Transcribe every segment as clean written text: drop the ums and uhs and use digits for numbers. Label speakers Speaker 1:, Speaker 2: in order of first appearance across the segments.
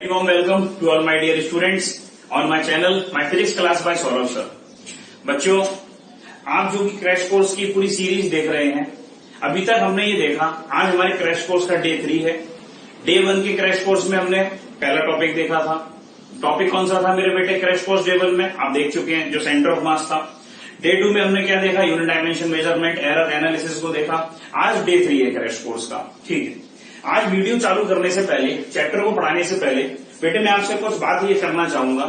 Speaker 1: Welcome to all my dear students on my channel, my physics class by Saurabh sir. बच्चों, आप जो कि crash course की पूरी सीरीज देख रहे हैं, अभी तक हमने ये देखा, आज हमारे क्रैश कोर्स का डे 3 है। डे 1 के क्रैश कोर्स में हमने पहला टॉपिक देखा था। टॉपिक कौन सा था मेरे बेटे क्रैश कोर्स डे 1 में? आप देख चुके हैं, जो सेंटर ऑफ मास था। डे 2 में हमने क्या देखा? Unit dimension measurement, error analysis को देखा। आज डे 3 है क्रैश कोर्स का। ठीक है, आज वीडियो चालू करने से पहले, चैप्टर को पढ़ाने से पहले बेटे मैं आपसे कुछ बात ये करना चाहूंगा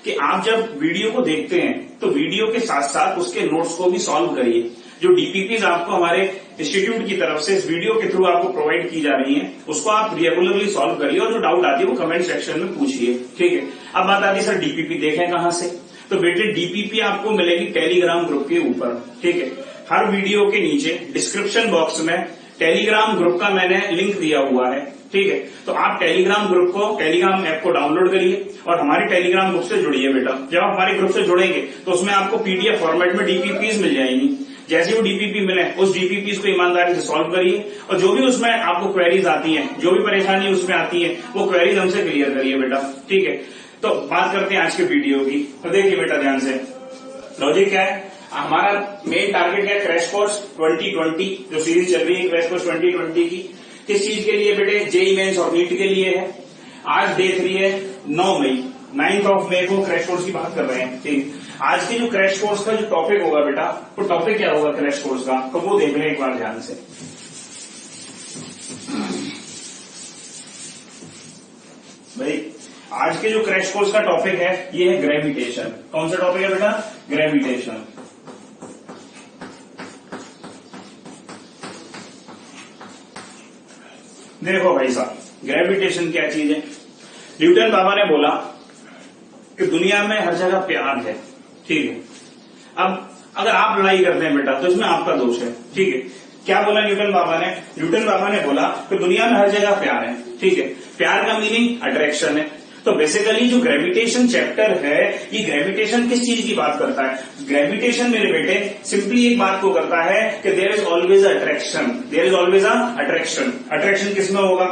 Speaker 1: कि आप जब वीडियो को देखते हैं तो वीडियो के साथ साथ उसके नोट्स को भी सॉल्व करिए। जो डीपीपीज आपको हमारे इंस्टीट्यूट की तरफ से इस वीडियो के थ्रू आपको प्रोवाइड की जा रही हैं, उसको आप रेगुलरली सॉल्व करिए और जो डाउट आती है वो कमेंट सेक्शन में पूछिए। ठीक है, अब बात आती है सर डीपीपी देखें कहां से? तो बेटे डीपीपी आपको मिलेगी टेलीग्राम ग्रुप के ऊपर। ठीक है, हर वीडियो के नीचे डिस्क्रिप्शन बॉक्स में टेलीग्राम ग्रुप का मैंने लिंक दिया हुआ है। ठीक है, तो आप टेलीग्राम ग्रुप को, टेलीग्राम ऐप को डाउनलोड करिए और हमारे टेलीग्राम ग्रुप से जुड़िए बेटा। जब आप हमारे ग्रुप से जुड़ेंगे तो उसमें आपको पीडीएफ फॉर्मेट में डीपीपीज मिल जाएंगी। जैसे वो डीपीपी मिले उस डीपीपीज को ईमानदारी से सॉल्व करिए और जो भी उसमें आपको क्वेरीज आती हैं, जो भी परेशानी उसमें आती है, वो क्वेरीज हमसे क्लियर करिए बेटा। ठीक है, तो बात करते हैं आज के वीडियो की। तो देखिए बेटा ध्यान से, लॉजिक क्या है हमारा? मेन टारगेट है क्रैश कोर्स 2020, जो सीरीज चल रही है क्रैश कोर्स 2020 की। किस चीज के लिए बेटे? जेईई मेंस और नीट के लिए है। आज डे 3 है, 9 मई, 9th ऑफ मई को क्रैश कोर्स की बात कर रहे हैं। ठीक, आज के जो क्रैश कोर्स का जो टॉपिक होगा बेटा, वो टॉपिक क्या होगा क्रैश कोर्स का, तो वो देख लें एक बार ध्यान से। भाई आज के जो क्रैश कोर्स का टॉपिक है ये है ग्रेविटेशन। कौन सा टॉपिक है बेटा? ग्रेविटेशन। देखो भाई साहब, ग्रेविटेशन क्या चीज है? न्यूटन बाबा ने बोला कि दुनिया में हर जगह प्यार है। ठीक है, अब अगर आप लड़ाई करते हैं बेटा तो इसमें आपका दोष है। ठीक है, क्या बोला न्यूटन बाबा ने? न्यूटन बाबा ने बोला कि दुनिया में हर जगह प्यार है। ठीक है, प्यार का मीनिंग अट्रैक्शन है। तो बेसिकली जो ग्रेविटेशन चैप्टर है, ये ग्रेविटेशन किस चीज की बात करता है? ग्रेविटेशन मेरे बेटे सिंपली एक बात को करता है कि there is always attraction. There is always attraction. Attraction किसमें होगा?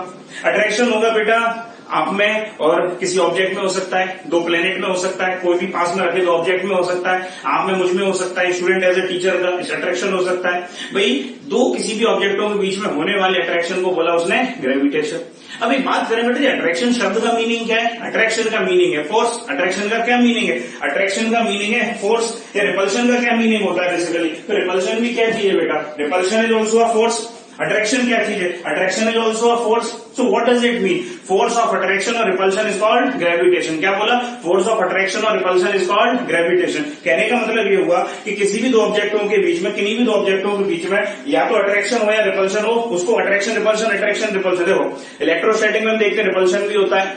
Speaker 1: अट्रैक्शन होगा बेटा आप में और किसी ऑब्जेक्ट में हो सकता है, दो प्लेनेट में हो सकता है, कोई भी पास में रखे दो ऑब्जेक्ट में हो सकता है, आप में मुझ में हो सकता है, स्टूडेंट एज ए टीचर का अट्रैक्शन हो सकता है। भाई दो किसी भी ऑब्जेक्टों के बीच में होने वाले अट्रैक्शन को बोला उसने ग्रेविटेशन। अब एक बात करें बेटे, अट्रैक्शन शब्द का मीनिंग क्या है? अट्रैक्शन का मीनिंग है फोर्स। अट्रैक्शन का क्या मीनिंग है? अट्रैक्शन का मीनिंग है फोर्स। या रिपल्शन का क्या मीनिंग होता है बेसिकली? तो रिपल्शन भी क्या चीज है बेटा? Repulsion is also a force. Attraction क्या चीज है? Attraction is also a force. So what does it mean? Force of attraction और रिपल्शन इज कॉल्ड ग्रेविटेशन। क्या बोला? फोर्स ऑफ अट्रैक्शन और रिपल्शन इज कॉल्ड ग्रेविटेशन। कहने का मतलब ये हुआ कि किसी भी दो ऑब्जेक्टों के बीच में, किन्हीं भी दो ऑब्जेक्टों के बीच में या तो अट्रैक्शन हो या रिपल्शन हो, उसको अट्रैक्शन रिपल्शन देखो इलेक्ट्रोस्टैटिक में देखते रिपल्शन भी होता है,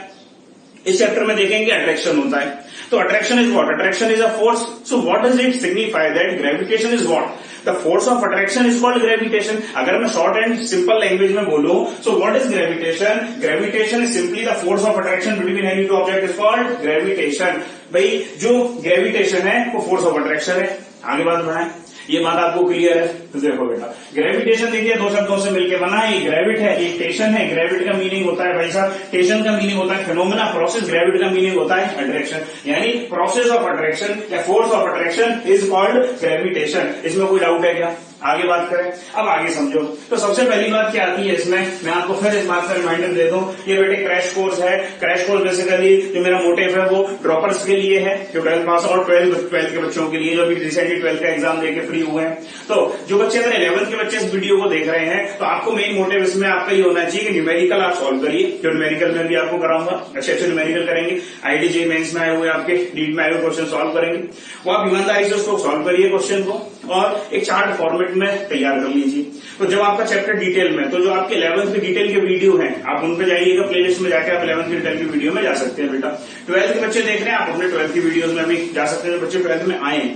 Speaker 1: इस चैप्टर में देखेंगे अट्रैक्शन होता है। तो attraction is what? Attraction is a force. So what does it signify that gravitation is what? The force of attraction is called gravitation. अगर मैं शॉर्ट एंड सिंपल लैंग्वेज में बोलूं, so what is gravitation? Gravitation is simply the force of attraction between any two object is called gravitation. भाई जो gravitation है वो force of attraction है। आगे बात बढ़ाएं, ये बात आपको क्लियर है? तो देखो बेटा, ग्रेविटेशन देखिए दो शब्दों से मिलकर बना है, एक ग्रेविट है, एक टेशन है। ग्रेविट का मीनिंग होता है भाई साहब, टेशन का मीनिंग होता है फिनोमेना, प्रोसेस। ग्रेविट का मीनिंग होता है अट्रैक्शन, यानी प्रोसेस ऑफ अट्रैक्शन या force of attraction is called gravitation. इसमें कोई डाउट है क्या? आगे बात करें, अब आगे समझो। तो सबसे पहली बात क्या आती है इसमें, मैं आपको फिर इस बात का रिमाइंडर दे दूं, ये बेटे क्रैश कोर्स है। क्रैश कोर्स बेसिकली जो मेरा मोटिव है वो ड्रॉपर्स के लिए है, जो 12th पास और 12th के बच्चों के लिए, जो अभी रिसेंटली 12th का एग्जाम देके फ्री हुए हैं। तो जो बच्चे अगर 11th के बच्चे इस वीडियो को देख रहे हैं तो आपको मेन मोटिव इसमें आपका ये होना चाहिए कि न्यूमेरिकल आप सॉल्व करिए, जो न्यूमेरिकल में भी आपको कराऊंगा। अच्छे न्यूमेरिकल करेंगे, आईआईटी जेईई मेंस में आए हुए आपके, नीट में आए हुए क्वेश्चन सॉल्व करेंगे, वो आप ईमानदारी से उसको सॉल्व करिए क्वेश्चन को और एक चार्ट फॉर्मेट में तैयार कर लीजिए। तो जब आपका चैप्टर डिटेल में, तो जो आपके 11th के डिटेल के वीडियो हैं आप उन पे जाइएगा, प्लेलिस्ट में जाके आप 11th के डिटेल की वीडियो में जा सकते हैं बेटा। 12th के बच्चे देख रहे हैं, आप अपने 12th की वीडियोज में भी जा सकते हैं, बच्चे 12th में आए।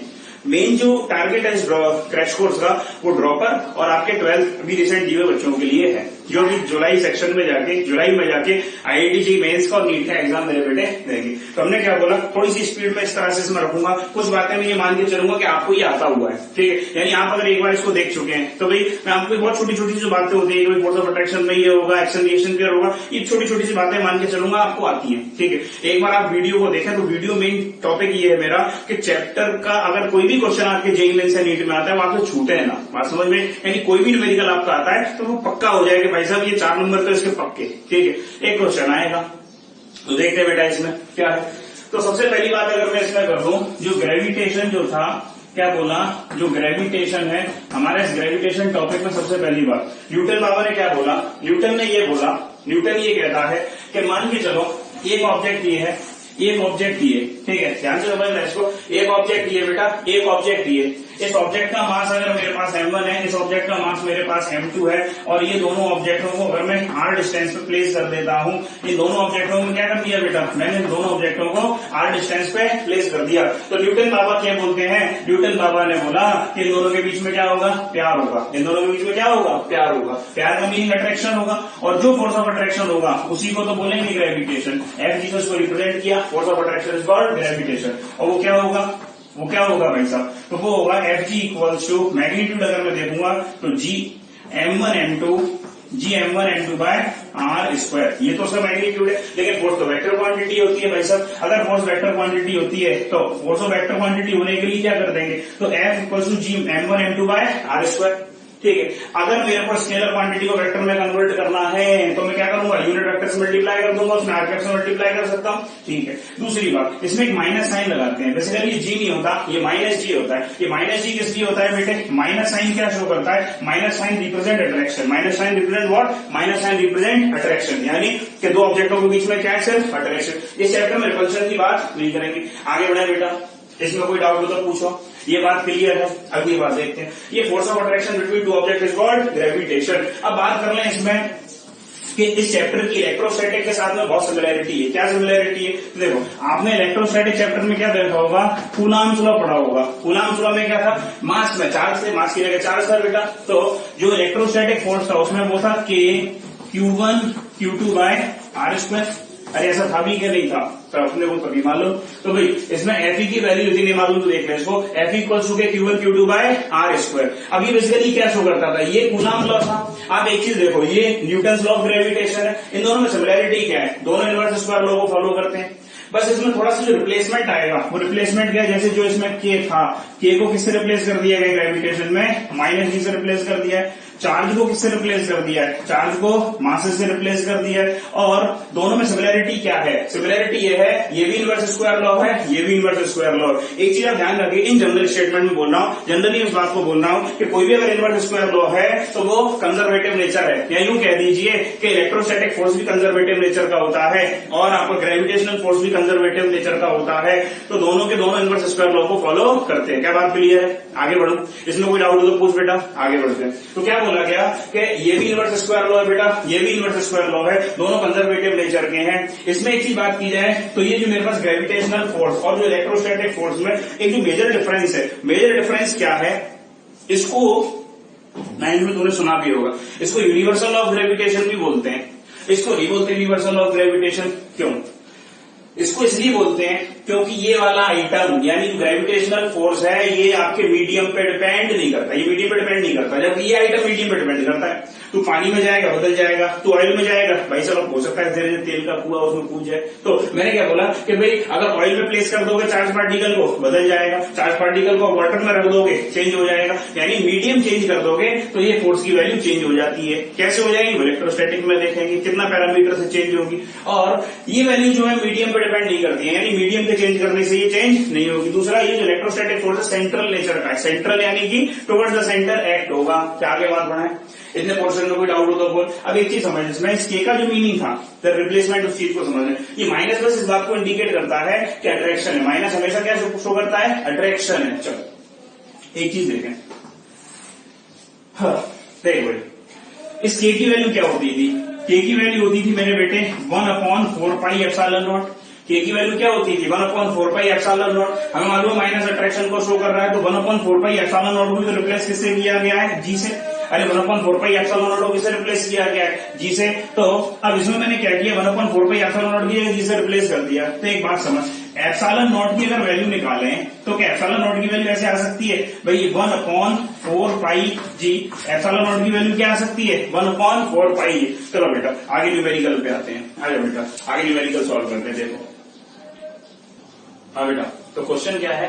Speaker 1: मेन जो टारगेट है इस क्रैश कोर्स का वो ड्रॉपर और आपके 12th अभी रिसेंट दिए हुए बच्चों के लिए है। जो भी जुलाई में जाके IIT मेंस का और नीट का एग्जाम मेरे बेटे देंगे। तो हमने क्या बोला, थोड़ी सी स्पीड में इस तरह से इसमें रखूंगा, कुछ बातें मैं ये मान के चलूंगा कि आपको ये आता हुआ है, ठीक है। यानी आप अगर एक बार इसको देख चुके हैं तो भाई मैं आपको बहुत छोटी छोटी जो बातें होती है, फोर्स ऑफ अट्रैक्शन में ये होगा, एक्शन रिएक्शन पेयर होगा, ये छोटी छोटी सी बातें मान के चलूंगा आपको आती है, ठीक है। एक बार आप वीडियो को देखें तो वीडियो मेन टॉपिक ये है मेरा कि चैप्टर का अगर कोई भी क्वेश्चन आपके जेईई मेंस या नीट में आता है वहां से छूटे है ना, बात समझ में, यानी कोई भी न्यूमेरिकल आपका आता है तो वो पक्का हो जाएगा भाई साहब ये 4 नंबर तो इसके पक्के, ठीक है। एक क्वेश्चन आएगा तो देखते हैं बेटा इसमें क्या है। तो सबसे पहली बात अगर मैं इसमें कर दूं, जो ग्रेविटेशन जो था, क्या बोला, जो ग्रेविटेशन है हमारे इस ग्रेविटेशन टॉपिक में सबसे पहली बात न्यूटन बाबा ने क्या बोला, न्यूटन ने ये बोला, न्यूटन ये कहता है कि मान के चलो एक ऑब्जेक्ट ये है, एक ऑब्जेक्ट ये, ठीक है, ध्यान से समझना इसको, एक ऑब्जेक्ट ये बेटा, एक ऑब्जेक्ट ये, इस ऑब्जेक्ट का मास अगर मेरे पास m1 है, इस ऑब्जेक्ट का मास मेरे पास m2 है, और ये दोनों ऑब्जेक्टों को अगर मैं r डिस्टेंस पे प्लेस कर देता हूं, ये दोनों ऑब्जेक्टों में क्या कर दिया बेटा, मैंने दोनों ऑब्जेक्टों को r डिस्टेंस पे प्लेस कर दिया। तो न्यूटन बाबा क्या बोलते हैं, न्यूटन बाबा ने बोला कि इन दोनों के बीच में क्या होगा, प्यार होगा, इन दोनों के बीच में क्या होगा, प्यार होगा, प्यार का मीनिंग अट्रैक्शन होगा, और जो फोर्स ऑफ अट्रैक्शन होगा उसी को तो बोलेंगे ग्रेविटेशन। F जिसको इसको रिप्रेजेंट किया, force of attraction is called gravitation, और वो क्या होगा, वो क्या होगा भाई साहब, तो वो होगा Fg इक्वल्स टू मैग्नीट्यूड अगर मैं देखूंगा तो G m1 m2 by r square, ये तो उसका मैग्नीट्यूड है, लेकिन फोर्स तो वेक्टर क्वांटिटी होती है भाई साहब। अगर फोर्स वेक्टर क्वांटिटी होती है तो फोर्स ऑफ वेक्टर क्वांटिटी होने के लिए क्या कर देंगे, तो F equals to G m1 m2 by r square, ठीक है। अगर मेरे को स्केलर क्वांटिटी को वेक्टर में कन्वर्ट करना है तो मैं क्या करूंगा, यूनिट वेक्टर से मल्टीप्लाई कर दूंगा, उसमें आर से मल्टीप्लाई कर सकता हूं, ठीक है। दूसरी बात, इसमें एक माइनस साइन लगाते हैं, बेसिकली जी नहीं होता, ये माइनस जी होता है। ये माइनस जी किस लिए होता है बेटे, माइनस साइन क्या शो करता है, minus sign represent attraction, minus sign represent what, minus sign represent attraction, यानी कि दो ऑब्जेक्टों के बीच में क्या है, सिर्फ अट्रैक्शन। इस चैप्टर में रिपल्शन की बात नहीं करेंगे, आगे बढ़े बेटा, इसमें कोई डाउट हो तो पूछो, ये बात क्लियर है। अगली बात देखते हैं, ये force of attraction between two object is called gravitation. अब बात कर लें इसमें कि इस चैप्टर की इलेक्ट्रोस्टैटिक के साथ में बहुत सिमिलैरिटी है। क्या सिमिलैरिटी है, देखो आपने इलेक्ट्रोस्टैटिक चैप्टर में क्या देखा होगा, कूलाम्स लॉ पढ़ा होगा। कूलाम्स लॉ में क्या था, मास में चार्ज थे, मास की जगह चार्ज था बेटा, तो जो इलेक्ट्रोस्टैटिक फोर्स था उसमें वो था K Q1 Q2 by r square. अरे ऐसा था भी क्या नहीं था, तो अपने को कभी मालूम, तो भाई इसमें Fe की वैल्यू यदि नहीं मालूम तो देख लें इसको, Fe equals to Q1 Q2 by r square. अब ये बेसिकली क्या शो करता था, ये कूलाम्स लॉ था। आप एक चीज देखो, ये न्यूटन्स लॉ ऑफ ग्रेविटेशन है, इन दोनों में सिमिलैरिटी क्या है, दोनों इनवर्स स्क्वायर लॉ को फॉलो करते हैं। बस इसमें थोड़ा सा जो रिप्लेसमेंट आएगा, वो रिप्लेसमेंट क्या है, जैसे जो इसमें K था, K को किससे रिप्लेस कर दिया गया ग्रेविटेशन में, माइनस G से रिप्लेस कर दिया है। चार्ज को किससे रिप्लेस कर दिया है, चार्ज को मास से रिप्लेस कर दिया है। और दोनों में सिमिलैरिटी क्या है, सिमिलैरिटी ये है, ये भी इनवर्स स्क्वायर लॉ है, ये भी इनवर्स स्क्वायर लॉ। एक चीज आप ध्यान रखिए, इन जनरल स्टेटमेंट में बोल रहा हूं, जनरली इस बात को बोल रहा हूं कि कोई भी अगर इनवर्स स्क्वायर लॉ है तो वो कंजर्वेटिव नेचर है, या यूं कह दीजिए कि इलेक्ट्रोस्टैटिक फोर्स भी कंजर्वेटिव नेचर का होता है और आपका ग्रेविटेशनल फोर्स भी कंजर्वेटिव नेचर का होता है। तो दोनों के दोनों इनवर्स स्क्वायर लॉ को फॉलो करते हैं। क्या बात क्लियर है, आगे बढ़ो, इसमें कोई डाउट हो तो पूछ बेटा, आगे बढ़ते हैं। तो क्या बोला गया कि ये भी इनवर्स स्क्वायर लॉ है बेटा, ये भी इनवर्स स्क्वायर लॉ है, दोनों कंजर्वेटिव नेचर के हैं। इसमें एक चीज बात की जाए तो ये जो मेरे पास ग्रेविटेशनल फोर्स और जो इलेक्ट्रोस्टैटिक फोर्स में एक जो मेजर डिफरेंस है, मेजर डिफरेंस क्या है, इसको 9th में तुमने सुना भी होगा, इसको यूनिवर्सल ऑफ ग्रेविटेशन भी बोलते हैं। इसको नहीं बोलते यूनिवर्सल ऑफ ग्रेविटेशन, क्यों, इसको इसलिए बोलते हैं क्योंकि ये वाला आइटम यानी ग्रेविटेशनल फोर्स है, ये आपके मीडियम पे डिपेंड नहीं करता, ये मीडियम पे डिपेंड नहीं करता। जब ये आइटम मीडियम पे डिपेंड करता है, तो पानी में जाएगा बदल जाएगा, तो ऑयल में जाएगा, भाई साहब हो सकता है धीरे धीरे तेल का कुआं उसमें कूद जाए। तो मैंने क्या बोला कि भाई अगर ऑयल में प्लेस कर दोगे चार्ज पार्टिकल को, बदल जाएगा, चार्ज पार्टिकल को वाटर में रख दोगे, चेंज हो जाएगा। यानी मीडियम चेंज कर दोगे तो ये फोर्स की वैल्यू चेंज हो जाती है। कैसे हो जाएगी, इलेक्ट्रोस्टैटिक में देखेंगे कितना पैरामीटर से चेंज होगी, और ये वैल्यू जो है मीडियम पे डिपेंड नहीं करती है, यानी मीडियम के चेंज करने से ये चेंज नहीं होगी। दूसरा, ये जो इलेक्ट्रोस्टैटिक फोर्स है सेंट्रल नेचर का है, सेंट्रल यानी कि टुवर्ड्स द सेंटर एक्ट होगा। क्या आगे बात बढ़ाएं, इतने पोर्शन में कोई डाउट हो तो बोल। अब एक चीज समझ, इसमें इस के का जो मीनिंग था, द रिप्लेसमेंट उस चीज को समझना, ये माइनस बस इस बात को इंडिकेट करता है कि अट्रैक्शन है। माइनस हमेशा क्या शो करता है, अट्रैक्शन है। चलो एक चीज देखें, देखो इस के की वैल्यू क्या होती थी, के की वैल्यू होती थी मेरे बेटे 1/4πε0। के की वैल्यू क्या होती थी, 1/4πε0। हमें मालूम माइनस अट्रैक्शन को शो कर रहा है, तो 1/4πε0 को रिप्लेस किससे किया गया है, जी से। अरे 1/4πε0 से रिप्लेस किया गया है जी से। तो अब इसमें मैंने क्या किया, 1/4πε0 की जगह जी से रिप्लेस कर दिया। तो एक बात समझ, ε0 की अगर वैल्यू निकालें तो क्या ε0 की वैल्यू ऐसे आ सकती है भाई 1/4πg। ε0 की वैल्यू क्या आ सकती है 1/4πg। चलो बेटा आगे न्यूमेरिकल पे आते हैं, आ जाओ बेटा आगे न्यूमेरिकल सॉल्व करते हैं। देखो हाँ बेटा, तो क्वेश्चन क्या है,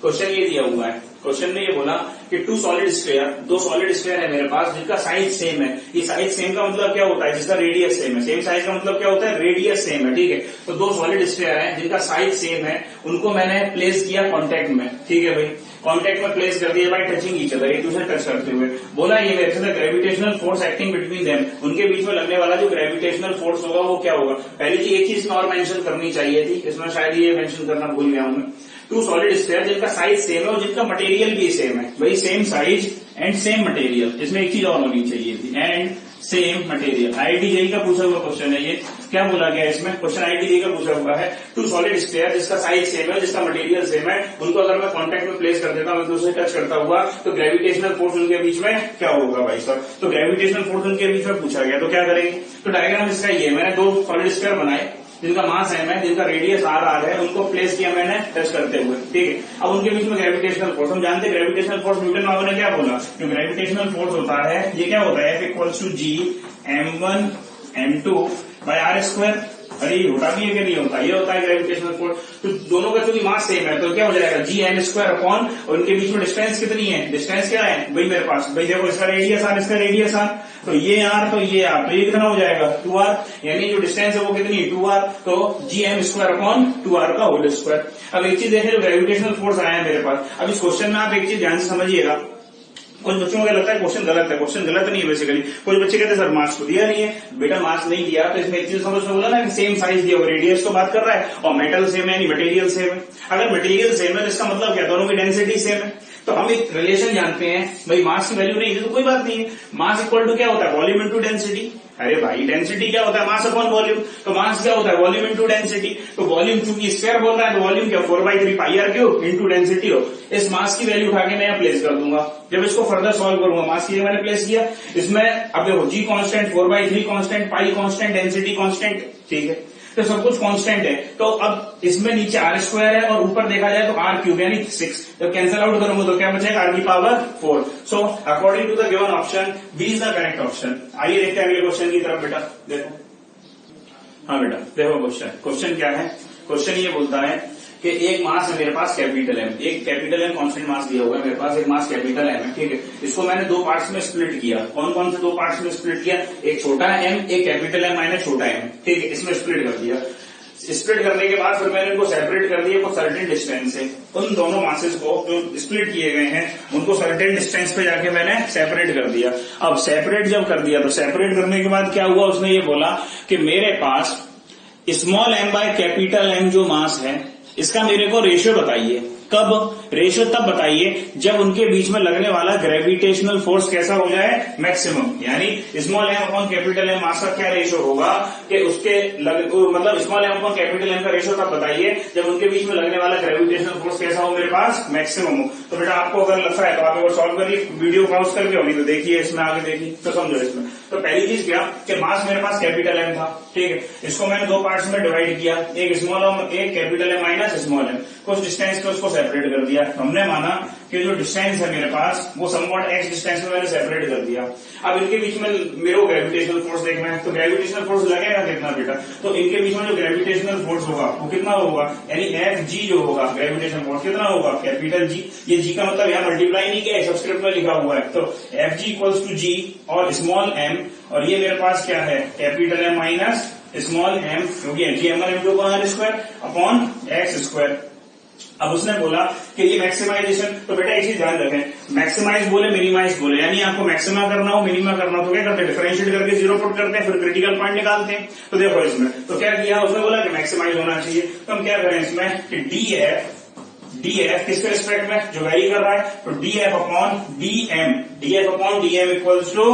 Speaker 1: क्वेश्चन ये दिया हुआ है, क्वेश्चन में ये बोला कि टू सॉलिड स्फीयर, दो सॉलिड स्फीयर है मेरे पास जिनका साइज सेम है। ये साइज सेम का मतलब क्या होता है, जिसका रेडियस सेम है। सेम साइज का मतलब क्या होता है, रेडियस सेम है, ठीक है। तो दो सॉलिड स्फीयर है जिनका साइज सेम है, उनको मैंने प्लेस किया कॉन्टेक्ट में, ठीक है भाई। कॉन्टेक्ट में प्लेस कर दिया बाय टचिंग ईच अदर, एक दूसरे टच करते हुए। बोला ये मेरे से gravitational force acting between them, उनके बीच में लगने वाला जो ग्रेविटेशनल फोर्स होगा वो क्या होगा। पहली चीज एक चीज में और मेंशन करनी चाहिए थी, इसमें शायद ये मेंशन करना भूल गया हूं मैं। टू सॉलिड स्फीयर जिनका साइज सेम है और जिनका मटेरियल भी सेम है, वही same size and same material. इसमें एक चीज और होनी चाहिए थी, एंड सेम मटेरियल। आईआईटी का पूछा हुआ क्वेश्चन है ये, क्या बोला गया इसमें, क्वेश्चन आईआईटी का पूछा हुआ है। टू सॉलिड स्फीयर जिसका साइज सेम है, जिसका मटेरियल सेम है, उनको अगर मैं कॉन्टेक्ट में प्लेस कर देता हूं, एक दूसरे टच करता हुआ, तो ग्रेविटेशनल फोर्स उनके बीच में क्या होगा भाई साहब। तो ग्रेविटेशनल फोर्स उनके बीच में पूछा गया, तो क्या करेंगे। तो डायग्राम इसका ये, मैंने दो सॉलिड स्फीयर बनाए जिनका मास एम है, जिनका रेडियस आर है, उनको प्लेस किया मैंने टच करते हुए, ठीक है। अब उनके बीच में ग्रेविटेशनल फोर्स, हम जानते हैं ग्रेविटेशनल फोर्स न्यूटन बाबू ने क्या बोला, जो ग्रेविटेशनल फोर्स होता है ये क्या होता है, F=G m1 m2 by are square. अरे ये होता भी है कि नहीं होता, ये होता है ग्रेविटेशनल फोर्स। तो दोनों का चूंकि मास सेम है तो क्या हो जाएगा Gm² अपॉन, और उनके बीच में डिस्टेंस कितनी है, डिस्टेंस क्या है भाई मेरे पास, भाई देखो इसका रेडियस आर, इसका रेडियस आर, तो ये आर तो ये आर, तो ये कितना हो जाएगा 2r, यानी जो डिस्टेंस है वो कितनी है 2r, तो Gm² अपॉन 2r का होल स्क्वायर। अब एक चीज देखें, जो ग्रेविटेशनल फोर्स आया है मेरे पास, अब इस क्वेश्चन में आप एक चीज ध्यान से समझिएगा। कुछ बच्चों को क्या लगता है क्वेश्चन गलत है, क्वेश्चन गलत नहीं है बेसिकली। कुछ बच्चे कहते हैं सर मार्क्स तो दिया नहीं है, बेटा मार्क्स नहीं दिया तो इसमें एक चीज समझ में बोला ना कि सेम साइज दिया हुआ, रेडियस तो बात कर रहा है और मेटल सेम है यानी मटेरियल सेम है। अगर मटेरियल सेम है तो इसका मतलब क्या, दोनों की डेंसिटी सेम है। तो हम एक रिलेशन जानते हैं भाई, मास की वैल्यू नहीं है तो कोई बात नहीं है, मास इक्वल टू क्या होता है वॉल्यूम इनटू डेंसिटी। अरे भाई डेंसिटी क्या होता है, मास अपॉन वॉल्यूम, तो मास क्या होता है वॉल्यूम इनटू डेंसिटी। तो वॉल्यूम चूंकि स्क्वायर बोल रहा है तो वॉल्यूम क्या 4/3 πr³ इनटू डेंसिटी हो। इस मास की वैल्यू उठा के मैं यहाँ प्लेस कर दूंगा। जब इसको फर्दर सॉल्व करूंगा, मास की मैंने प्लेस किया, इसमें अब देखो G कांस्टेंट, 4/3 कांस्टेंट, पाई कांस्टेंट, डेंसिटी कांस्टेंट, ठीक है। तो सब कुछ कांस्टेंट है। तो अब इसमें नीचे r² है और ऊपर देखा जाए तो r³ यानी 6। तो कैंसिल आउट करूंगा तो क्या बचेगा r⁴। So according to the given option B is the correct option. आइए देखते हैं अगले क्वेश्चन की तरफ बेटा। देखो हाँ बेटा देखो क्वेश्चन क्या है, क्वेश्चन ये बोलता है कि एक मास है मेरे पास कैपिटल एम, एक कैपिटल एम कांस्टेंट मास दिया हुआ है मेरे पास, एक मास कैपिटल एम है, ठीक है। इसको मैंने दो पार्ट्स में स्प्लिट किया। कौन कौन से दो पार्ट्स में स्प्लिट किया, एक छोटा एम, एक कैपिटल एम माइनस छोटा एम, ठीक है। इसमें स्प्लिट कर दिया। स्प्लिट करने के बाद फिर मैंने इनको सेपरेट कर दिया कुछ सर्टेन डिस्टेंस से। उन दोनों मासेस को जो स्प्लिट किए गए हैं उनको सर्टेन डिस्टेंस पे जाके मैंने सेपरेट कर दिया। अब सेपरेट जब कर दिया तो सेपरेट करने के बाद क्या हुआ, उसने ये बोला कि मेरे पास small M by capital M जो मास है इसका मेरे को रेशियो बताइए। कब रेशियो, तब बताइए जब उनके बीच में लगने वाला ग्रेविटेशनल फोर्स कैसा हो जाए, मैक्सिमम। यानी small M upon capital M mass का क्या रेशियो होगा कि उसके मतलब small M upon capital M का रेशियो तब बताइए जब उनके बीच में लगने वाला ग्रेविटेशनल फोर्स कैसा हो मेरे पास, मैक्सिमम हो। तो बेटा आपको अगर लगता है तो आप अगर सॉल्व करिए, वीडियो पॉज करके होनी तो देखिए, इसमें आगे देखिए तो समझो इसमें। तो पहली चीज क्या कि मास मेरे पास कैपिटल एम था, ठीक है। इसको मैंने दो पार्ट्स में डिवाइड किया, एक स्मॉल एम, एक capital M minus small M. कुछ डिस्टेंस को उसको सेपरेट कर दिया। हमने माना कि जो डिस्टेंस है मेरे पास वो समवॉट एक्स डिस्टेंस में मैंने सेपरेट कर दिया। अब इनके बीच में मेरे को ग्रेविटेशनल फोर्स देखना है, तो ग्रेविटेशनल फोर्स लगेगा देखना बेटा। तो इनके बीच में जो ग्रेविटेशनल फोर्स होगा वो कितना होगा, यानी Fg जो होगा ग्रेविटेशनल फोर्स कितना होगा, कैपिटल G। ये G का मतलब यहाँ मल्टीप्लाई नहीं किया है, सबस्क्रिप्ट में लिखा हुआ है। तो Fg=G और स्मॉल m, और ये मेरे पास क्या है capital M minus small m, क्योंकि Gm1 m2 r² upon x²। अब उसने बोला कि ये मैक्सिमाइजेशन, तो बेटा एक चीज ध्यान रखें, मैक्सिमाइज बोले मिनिमाइज बोले, यानी आपको मैक्सिमा करना हो मिनिमा करना हो तो क्या करते हैं, डिफरेंशिएट करके 0 पुट करते हैं, फिर क्रिटिकल पॉइंट निकालते हैं। तो देखो इसमें तो क्या किया, उसने बोला कि मैक्सिमाइज होना चाहिए। तो हम क्या करें इसमें कि df किसके रिस्पेक्ट में जो वेरी कर रहा है, तो df upon dm equals to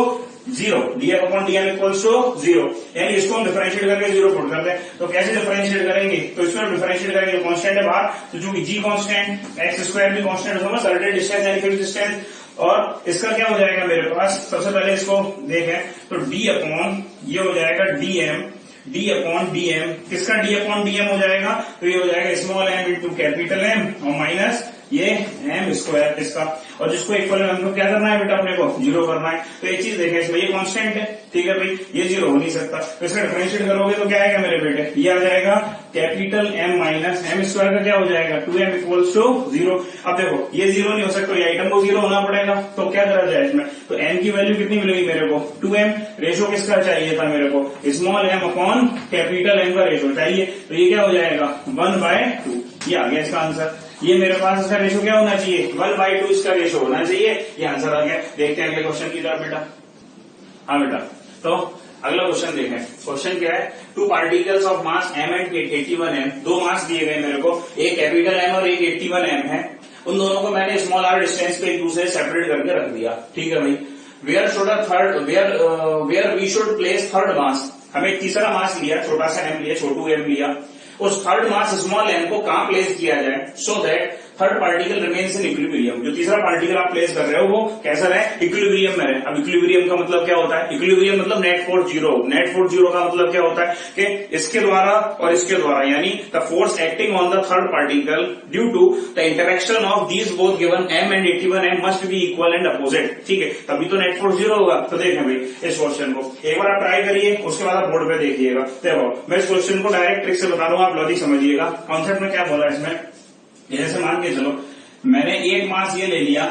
Speaker 1: 0, df upon dm equals to 0, यानी इसको हम डिफरेंशिएट करके 0 पुट करते हैं। तो कैसे डिफरेंशिएट करेंगे, तो इसमें डिफरेंशिएट करेंगे, कांस्टेंट है बाहर, तो जो कि g कांस्टेंट, x² भी कांस्टेंट होगा, सर्टेन डिस्टेंस यानी फिक्स्ड डिस्टेंस, और इसका क्या हो जाएगा मेरे पास, सबसे पहले इसको देखें तो डी अपॉन ये हो जाएगा डीएम, डी अपॉन डीएम, किसका डी अपॉन डीएम हो जाएगा, तो ये हो जाएगा small M into capital M और माइनस ये एम स्क्वायर इसका, और जिसको इक्वल हमको क्या करना है बेटा, अपने को जीरो करना है। तो एक चीज देखें इसमें ये कांस्टेंट है, ठीक है भाई, ये जीरो हो नहीं सकता, तो इसका डिफरेंशिएट करोगे तो क्या आएगा मेरे बेटे, ये आ जाएगा capital M minus M square का क्या हो जाएगा 2m इक्वल्स टू जीरो। अब देखो ये जीरो नहीं हो सकता, ये आइटम को जीरो होना पड़ेगा, तो क्या करा जाए इसमें, तो m की वैल्यू कितनी मिलेगी मेरे को 2m, रेशो किसका चाहिए था मेरे को, small m upon capital m का रेशो चाहिए, तो ये क्या हो जाएगा 1/2, ये आ गया इसका आंसर। ये मेरे पास इसका रेशो क्या होना चाहिए 1/2 इसका रेशो होना चाहिए, ये आंसर आ गया। देखते हैं अगले क्वेश्चन की तरफ बेटा। हाँ बेटा, तो अगला क्वेश्चन देखें, क्वेश्चन क्या है, two particles of mass m and 81 m, दो मास दिए गए मेरे को, एक कैपिटल M और एक 81 m है, उन दोनों को मैंने स्मॉल r डिस्टेंस पे एक दूसरे से सेपरेट करके रख दिया, ठीक है भाई। Where we should place third mass, हमें तीसरा मास लिया, छोटा सा m लिया, छोटू m लिया, उस थर्ड मास स्मॉल m को कहां प्लेस किया जाए, so that third particle remains in equilibrium, जो तीसरा पार्टिकल आप प्लेस कर रहे हो वो कैसा रहे, इक्विलिब्रियम में रहे। अब इक्विलिब्रियम का मतलब क्या होता है, इक्विलिब्रियम मतलब net force zero, net force zero का मतलब क्या होता है कि इसके द्वारा और इसके द्वारा, यानी the force acting on the third particle due to the interaction of these both given m and 81 m must be equal and opposite, ठीक है, तभी तो नेट फोर्स जीरो होगा। तो देखें भाई इस क्वेश्चन को एक बार आप ट्राई करिए, उसके बाद आप बोर्ड पे देखिएगा। देखो मैं इस क्वेश्चन को डायरेक्ट ट्रिक से बता रहा हूँ, आप लॉजिक समझिएगा, कॉन्सेप्ट में क्या बोला है इसमें। जैसे मान के चलो मैंने एक मास ये ले लिया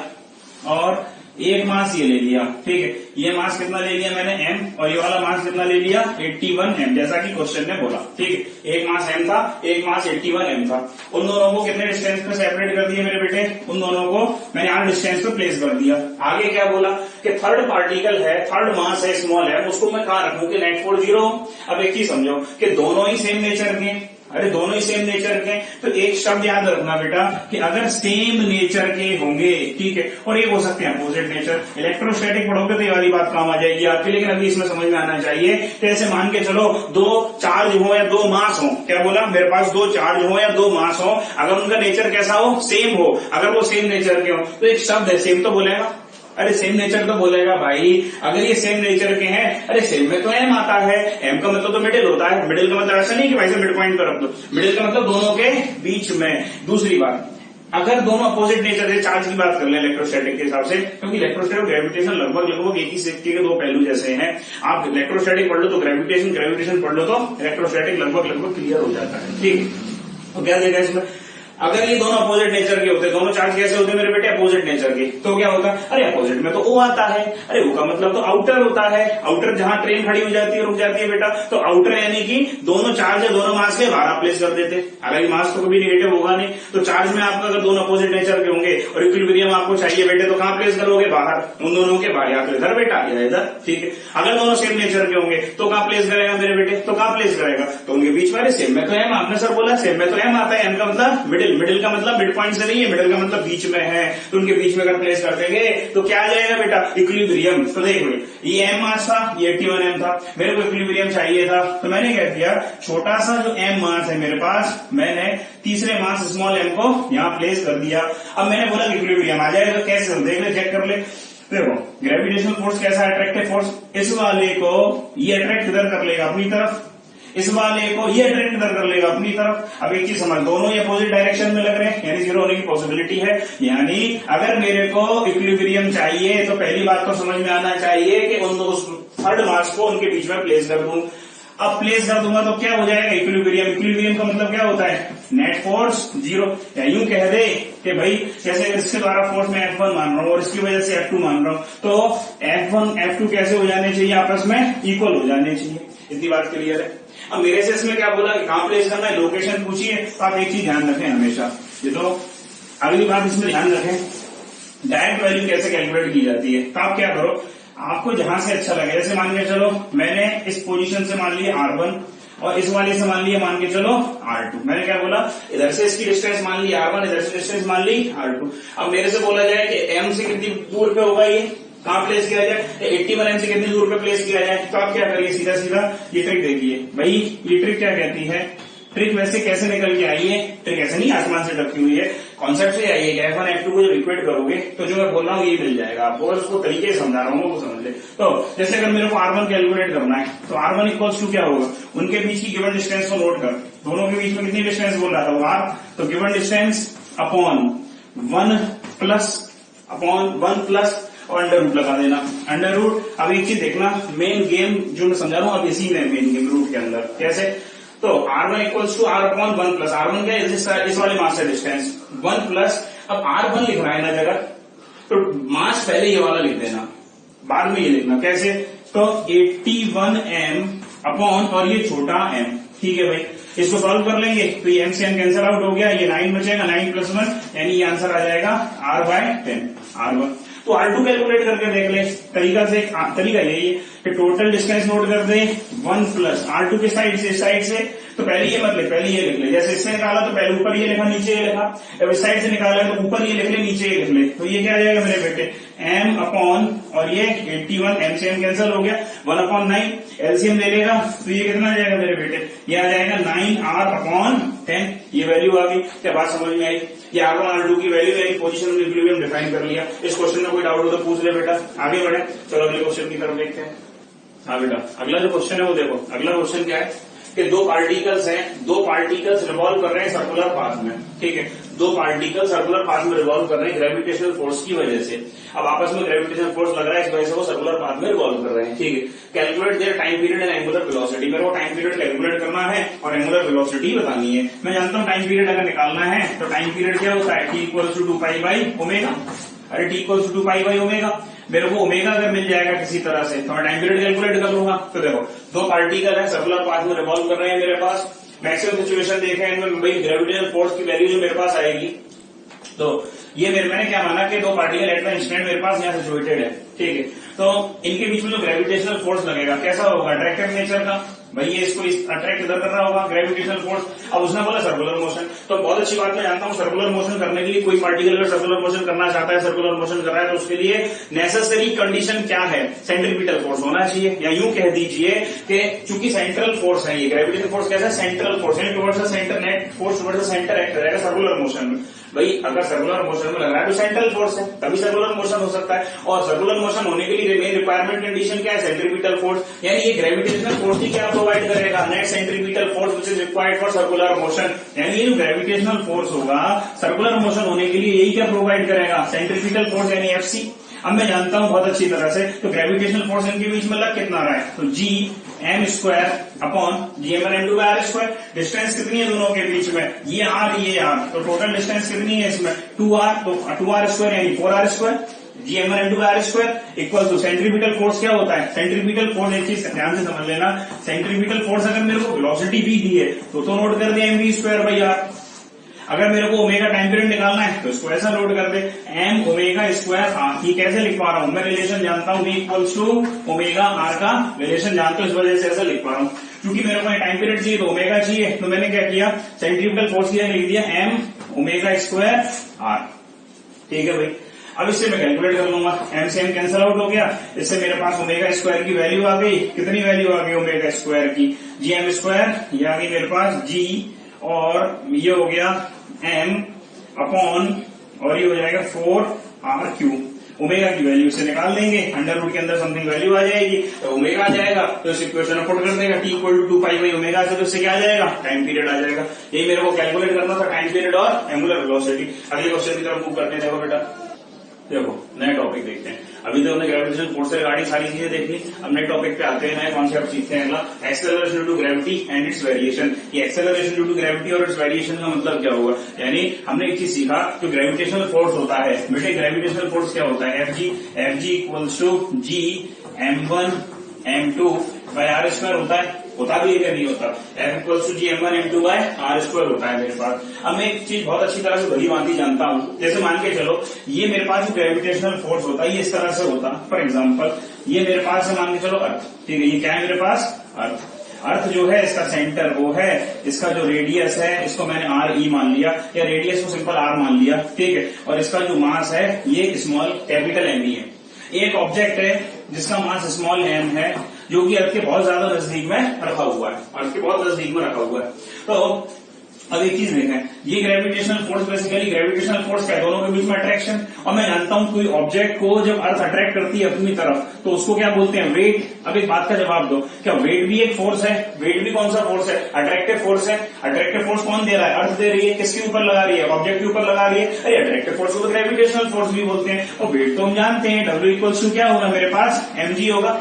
Speaker 1: और एक मास ये ले लिया, ठीक है, ये मास कितना ले लिया मैंने m और ये वाला मास कितना ले लिया 81 m, जैसा कि क्वेश्चन ने बोला, ठीक है, एक मास m था, एक मास 81 m था, उन दोनों को कितने डिस्टेंस पे सेपरेट कर दिया मेरे बेटे, उन दोनों को मैंने r डिस्टेंस पे प्लेस कर दिया। आगे क्या बोला कि थर्ड पार्टिकल है, थर्ड मास है स्मॉल है, उसको मैं कहां रखूं कि नेट फोर्स जीरो। अब एक चीज समझो कि दोनों ही सेम नेचर के, अरे दोनों ही सेम नेचर के, तो एक शब्द याद रखना बेटा कि अगर सेम नेचर के होंगे, ठीक है, और एक हो सकते हैं अपोजिट नेचर, इलेक्ट्रोस्टैटिक पढ़ोगे तो ये वाली बात काम आ जाएगी आपकी, लेकिन अभी इसमें समझ में आना चाहिए। तो ऐसे मान के चलो दो चार्ज हो या दो मास हो, क्या बोला मेरे पास दो चार्ज हो या दो मास हो, अगर उनका नेचर कैसा हो सेम हो, अगर वो सेम नेचर के हो तो एक शब्द है सेम तो बोलेगा, अरे सेम नेचर तो बोलेगा भाई, अगर ये सेम नेचर के हैं, अरे सेम में तो एम आता है, एम का मतलब तो मिडिल होता है, मिडिल का मतलब ऐसा नहीं कि भाई से मिड पॉइंट पर रख दो, मिडिल का मतलब दोनों के बीच में। दूसरी बात, अगर दोनों अपोजिट नेचर से, चार्ज की बात कर ले इलेक्ट्रोस्टैटिक के हिसाब से, क्योंकि इलेक्ट्रोस्टैटिक ग्रेविटेशन लगभग एक ही सिक्के के दो पहलू जैसे हैं, आप इलेक्ट्रोस्टैटिक पढ़ लो तो ग्रेविटेशन पढ़ लो तो इलेक्ट्रोस्टैटिक लगभग क्लियर हो जाता है, ठीक है। तो क्या देगा इसमें, अगर ये दोनों अपोजिट नेचर के होते, दोनों चार्ज कैसे होते मेरे बेटे अपोजिट नेचर के, तो क्या होगा, अरे अपोजिट में तो ओ आता है, अरे ओ का मतलब तो आउटर होता है, आउटर जहां ट्रेन खड़ी हो जाती है रुक जाती है बेटा, तो आउटर यानी कि दोनों चार्ज है, दोनों मास के बाहर आप प्लेस कर देते, हालांकि मास तो कभी निगेटिव होगा नहीं, तो चार्ज में आपका अगर दोनों अपोजिट नेचर के होंगे और इक्विलिब्रियम आपको चाहिए बेटे, तो कहां प्लेस करोगे बाहर, उन दोनों के बाहर, या तो इधर बेटा या इधर, ठीक है। अगर दोनों सेम नेचर के होंगे तो कहां प्लेस करेगा मेरे बेटे, तो कहां प्लेस करेगा, तो उनके बीच में, सेम में तो एम, आपने सर बोला सेम में तो एम आता है, एम का मतलब मिडिल, मिडिल का मतलब पॉइंट से नहीं है, मिडिल का मतलब बीच में है, तो उनके बीच में अगर प्लेस कर देंगे तो क्या आ जाएगा बेटा इक्विलिब्रियम। तो देख लो ये m मास था, ये 81 m था, मेरे को इक्विलिब्रियम चाहिए था, तो मैंने क्या किया, छोटा सा जो m मास है मेरे पास, मैंने तीसरे मास स्मॉल m को यहाँ प्लेस कर दिया। अब मैंने बोला इक्विलिब्रियम आ जाएगा, कैसे देख ले, चेक कर ले। देखो ग्रेविटेशनल फोर्स कैसा है, अट्रैक्टिव फोर्स, इस वाले को ये अट्रैक्ट इधर कर लेगा अपनी तरफ, इस वाले को ये अट्रैक्ट इधर कर लेगा अपनी तरफ। अब एक चीज समझ, दोनों ये अपोजिट डायरेक्शन में लग रहे हैं, यानी जीरो होने की पॉसिबिलिटी है, यानी अगर मेरे को इक्विलिब्रियम चाहिए तो पहली बात तो समझ में आना चाहिए कि उन दो थर्ड मास को उनके बीच में प्लेस कर दूं। अब प्लेस कर दूंगा तो क्या हो जाएगा इक्विलिब्रियम, इक्विलिब्रियम का मतलब क्या होता है नेट फोर्स जीरो, या यूं कह दे कि भाई जैसे इसके द्वारा फोर्स में F1 मान रहा हूं और इसकी वजह से F2 मान रहा हूं, तो F1 F2 कैसे हो जाने चाहिए, आपस में इक्वल हो जाने चाहिए। इतनी बात क्लियर है। अब मेरे से इसमें क्या बोला कि कहां प्लेस करना है, लोकेशन पूछिए, तो आप एक चीज ध्यान रखें हमेशा, ये तो अगली बात इसमें ध्यान रखें, डायरेक्ट वैल्यू कैसे कैलकुलेट की जाती है। तो आप क्या करो, आपको जहां से अच्छा लगे, जैसे मान के चलो मैंने इस पोजीशन से मान लिया R1 और इस वाले से मान लिया मान के चलो R2, मैंने क्या बोला, इधर से इसकी डिस्टेंस मान ली R1, इधर से डिस्टेंस मान ली R2। अब मेरे से बोला जाए कि M से कितनी दूर पे होगा, ये कहां प्लेस किया जाए, 81 m से कितनी दूर पे प्लेस किया जाए, तो आप क्या करिए, सीधा सीधा ये ट्रिक देखिए भाई, ये ट्रिक क्या कहती है ट्रिक वैसे कैसे निकल के आई है, ट्रिक ऐसे नहीं आसमान से टपकी हुई है, कॉन्सेप्ट से आई है कि F1 F2 को जब इक्वेट करोगे तो जो मैं बोल रहा हूँ ये मिल जाएगा आपको, और उसको तरीके से समझा रहा हूँ वो समझ ले। तो जैसे अगर मेरे को R1 कैलकुलेट करना है तो R1 इक्वल्स टू क्या होगा, उनके बीच की गिवन डिस्टेंस को नोट कर, दोनों के बीच में कितनी डिस्टेंस बोल रहा था वो R, तो गिवन डिस्टेंस अपॉन 1 प्लस और अंडर रूट लगा देना, अंडर रूट। अब एक चीज देखना, मेन गेम जो मैं समझा रहा हूँ अब इसी में मेन गेम रूट के अंदर कैसे, तो R1 equals to R upon 1 plus, R1 क्या है इस वाले मास से डिस्टेंस 1 प्लस, अब R1 लिख रहा है ना जगह, तो मास पहले ये वाला लिख देना, बाद में ये लिखना कैसे, तो 81 m अपॉन और ये छोटा m, ठीक है भाई। इसको सॉल्व कर लेंगे तो ये m से m कैंसिल आउट हो गया, ये 9 बचेगा, 9 प्लस 1 यानी ये आंसर आ जाएगा R/10 R1। तो R2 कैलकुलेट करके देख ले, तरीका से तरीका यही है कि टोटल डिस्टेंस नोट कर दे 1 प्लस R2 के साइड से, तो पहले ये मत ले, पहले ये लिख ले, जैसे इससे निकाला तो पहले ऊपर ये लिखा नीचे ये लिखा, अब इस साइड से निकाला तो ऊपर ये लिख ले नीचे ये लिख ले, तो ये क्या आ जाएगा मेरे बेटे m अपॉन और ये 81 m से m कैंसिल हो गया, 1 अपॉन 9 एलसीएम ले लेगा तो ये कितना आ जाएगा मेरे बेटे, ये आ जाएगा 9R अपॉन 10, ये वैल्यू आ गई। क्या बात समझ में आई, ये R1 R2 की वैल्यू है, पोजीशन ऑफ इक्विलिब्रियम डिफाइन कर लिया। इस क्वेश्चन में कोई डाउट हो तो पूछ ले बेटा, आगे बढ़े। चलो अगले क्वेश्चन की तरफ देखते हैं। हाँ बेटा अगला जो क्वेश्चन है वो देखो, अगला क्वेश्चन क्या है कि दो पार्टिकल्स रिवॉल्व कर रहे हैं सर्कुलर पाथ में, ठीक है, दो पार्टिकल सर्कुलर पाथ में रिवॉल्व कर रहे हैं ग्रेविटेशनल फोर्स की वजह से। अब आपस में ग्रेविटेशनल फोर्स लग रहा है, इस वजह से वो सर्कुलर पाथ में रिवॉल्व कर रहे हैं, ठीक है। Calculate their time period and angular velocity, मेरे को टाइम पीरियड कैलकुलेट करना है और एंगुलर वेलोसिटी बतानी है। मैं जानता हूँ टाइम पीरियड अगर निकालना है तो टाइम पीरियड क्या होता है, t इक्वल्स टू 2π/ओमेगा, अरे t इक्वल्स टू 2π/ओमेगा, मेरे को ओमेगा अगर मिल जाएगा किसी तरह से तो मैं टाइम पीरियड कैलकुलेट कर लूंगा। तो देखो दो पार्टिकल है सर्कुलर पाथ में रिवॉल्व कर रहे हैं मेरे पास, मैक्सिमम सिचुएशन देखे हैं इनमें, भाई ग्रेविटेशनल फोर्स की वैल्यू जो मेरे पास आएगी, तो ये मैंने क्या माना कि दो पार्टिकल एट द इंस्टेंट मेरे पास यहाँ सिचुएटेड है, ठीक है। तो इनके बीच में जो ग्रेविटेशनल फोर्स लगेगा कैसा होगा, अट्रैक्टिव नेचर का, भाई ये इसको अट्रैक्ट इधर कर रहा होगा ग्रेविटेशनल फोर्स। अब उसने बोला सर्कुलर मोशन, तो बहुत अच्छी बात मैं जानता हूँ सर्कुलर मोशन करने के लिए कोई पार्टिकल अगर सर्कुलर मोशन करना चाहता है, सर्कुलर मोशन कर रहा है, तो उसके लिए नेसेसरी कंडीशन क्या है, सेंट्रीपिटल फोर्स होना चाहिए, या यूं कह दीजिए कि चूंकि सेंट्रल फोर्स है ये ग्रेविटेशनल फोर्स कैसा है, सेंट्रल फोर्स है, towards the centre, net force towards the centre act करेगा सर्कुलर मोशन में। भाई अगर सर्कुलर मोशन में लग रहा है तो सेंट्रल फोर्स है, तभी सर्कुलर मोशन हो सकता है। और सर्कुलर मोशन होने के लिए मेन रिक्वायरमेंट कंडीशन क्या है, सेंट्रीपिटल फोर्स, यानी ये ग्रेविटेशनल फोर्स ही क्या प्रोवाइड करेगा, net centripetal force which is required for circular motion, यानी ये जो ग्रेविटेशनल फोर्स होगा सर्कुलर मोशन होने के लिए यही क्या प्रोवाइड करेगा, सेंट्रीपिटल फोर्स यानी एफसी। अब मैं जानता हूं बहुत अच्छी तरह से तो ग्रेविटेशनल फोर्स इनके बीच में लग कितना रहा है, तो Gm² अपॉन Gm1m2/r², डिस्टेंस कितनी है दोनों के बीच में, ये r, तो टोटल डिस्टेंस कितनी है इसमें 2r, तो 2r² यानी 4r², Gm1m2/r² equal to centripetal force क्या होता है, सेंट्रीपिटल फोर्स, एक चीज ध्यान से समझ लेना, सेंट्रीपिटल फोर्स अगर मेरे को वेलोसिटी भी दी है तो नोट कर दे mv²/r। अगर मेरे को ओमेगा टाइम पीरियड निकालना है तो इसको ऐसा लोड कर दे m ओमेगा²r। ये कैसे लिख पा रहा हूं, मैं रिलेशन जानता हूं v equals to omega r का रिलेशन जानता हूं, इस वजह से ऐसा लिख पा रहा हूं। क्योंकि मेरे को टाइम पीरियड चाहिए तो ओमेगा चाहिए, तो मैंने क्या किया सेंट्रीपिटल फोर्स की लिख दिया m ओमेगा²r, ठीक है भाई। अब इससे मैं कैलकुलेट कर लूंगा, m से m कैंसिल आउट हो गया, इससे मेरे पास ओमेगा² की वैल्यू आ गई, कितनी वैल्यू आ गई ओमेगा² की, Gm², ये आ गई मेरे पास g, और ये हो गया m अपॉन और ये हो जाएगा 4r³। ओमेगा की वैल्यू से निकाल देंगे, अंडर रूट के अंदर समथिंग वैल्यू आ जाएगी, तो ओमेगा आ जाएगा, तो इस इक्वेशन में पुट कर देगा t इक्वल टू 2π/ओमेगा से, तो इससे क्या आ जाएगा, टाइम पीरियड आ जाएगा। यही मेरे को कैलकुलेट करना था, टाइम पीरियड और एंगुलर वेलोसिटी। अगले क्वेश्चन की तरफ मूव करते हैं। देखो बेटा, देखो नया टॉपिक देखते हैं। अभी तो हमने ग्रेविटेशनल फोर्स से रिगार्डिंग सारी चीजें देख ली, अब नए टॉपिक पे आते हैं, नए कॉन्सेप्ट सीखते हैं। अगला acceleration due to gravity and its variation. ये एक्सेलरेशन ड्यू टू ग्रेविटी और इट्स वेरिएशन का मतलब क्या होगा, यानी हमने एक चीज सीखा जो ग्रेविटेशनल फोर्स होता है, बेटे ग्रेविटेशनल फोर्स क्या होता है, Fg इक्वल्स टू Gm1m2/r² होता भी है क्या नहीं होता, F इक्वल्स टू Gm1m2/r² होता है मेरे पास। अब मैं एक चीज बहुत अच्छी तरह से भली भांति जानता हूं, जैसे मान के चलो ये मेरे पास जो ग्रेविटेशनल फोर्स होता है ये इस तरह से होता, फॉर एग्जाम्पल ये मेरे पास है, मान के चलो अर्थ, ठीक है, ये क्या है मेरे पास अर्थ जो है इसका सेंटर वो है, इसका जो रेडियस है इसको मैंने RE मान लिया, या रेडियस को सिंपल R मान लिया, ठीक है, और इसका जो मास है ये स्मॉल कैपिटल M ही है। एक ऑब्जेक्ट है जिसका मास स्मॉल m है, जो कि अर्थ के बहुत ज्यादा नजदीक में रखा हुआ है, अर्थ के बहुत नजदीक में रखा हुआ है। तो अब एक चीज देखें, ये gravitational force, basically gravitational force क्या है, दोनों के बीच में अट्रैक्शन। और मैं जानता हूं कोई ऑब्जेक्ट को जब अर्थ अट्रैक्ट करती है अपनी तरफ तो उसको क्या बोलते हैं, वेट। अब एक बात का जवाब दो, क्या वेट भी एक फोर्स है? वेट भी कौन सा फोर्स है? अट्रैक्टिव फोर्स है। अट्रैक्टिव फोर्स कौन दे रहा है? अर्थ दे रही है। किसके ऊपर लगा रही है? ऑब्जेक्ट के ऊपर लगा रही है। अरे अट्रैक्टिव फोर्स को ग्रेविटेशनल फोर्स भी बोलते हैं। और वेट तो हम जानते हैं, W इक्वल्स टू क्या होगा मेरे पास, mg होगा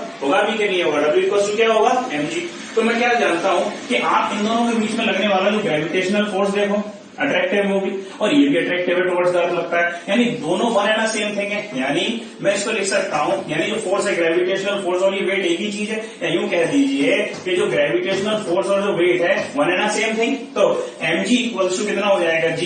Speaker 1: भी कि नहीं होगा? W इक्वल्स टू क्या होगा, mg। तो मैं क्या जानता हूं कि आप इन दोनों के बीच में लगने वाला जो ग्रेविटेशनल फोर्स देखो, अट्रैक्टिव होगी और ये भी अट्रैक्टिव है टुवर्ड्स द अर्थ लगता है, यानी दोनों वन एंड सेम थिंग है। यानी मैं इसको लिख सकता हूं, यानी जो फोर्स है ग्रेविटेशनल फोर्स और ये वेट एक ही चीज है, या यूं कह दीजिए कि जो ग्रेविटेशनल फोर्स और जो वेट है वन एंड सेम थिंग। तो mg इक्वल्स टू कितना हो जाएगा, g,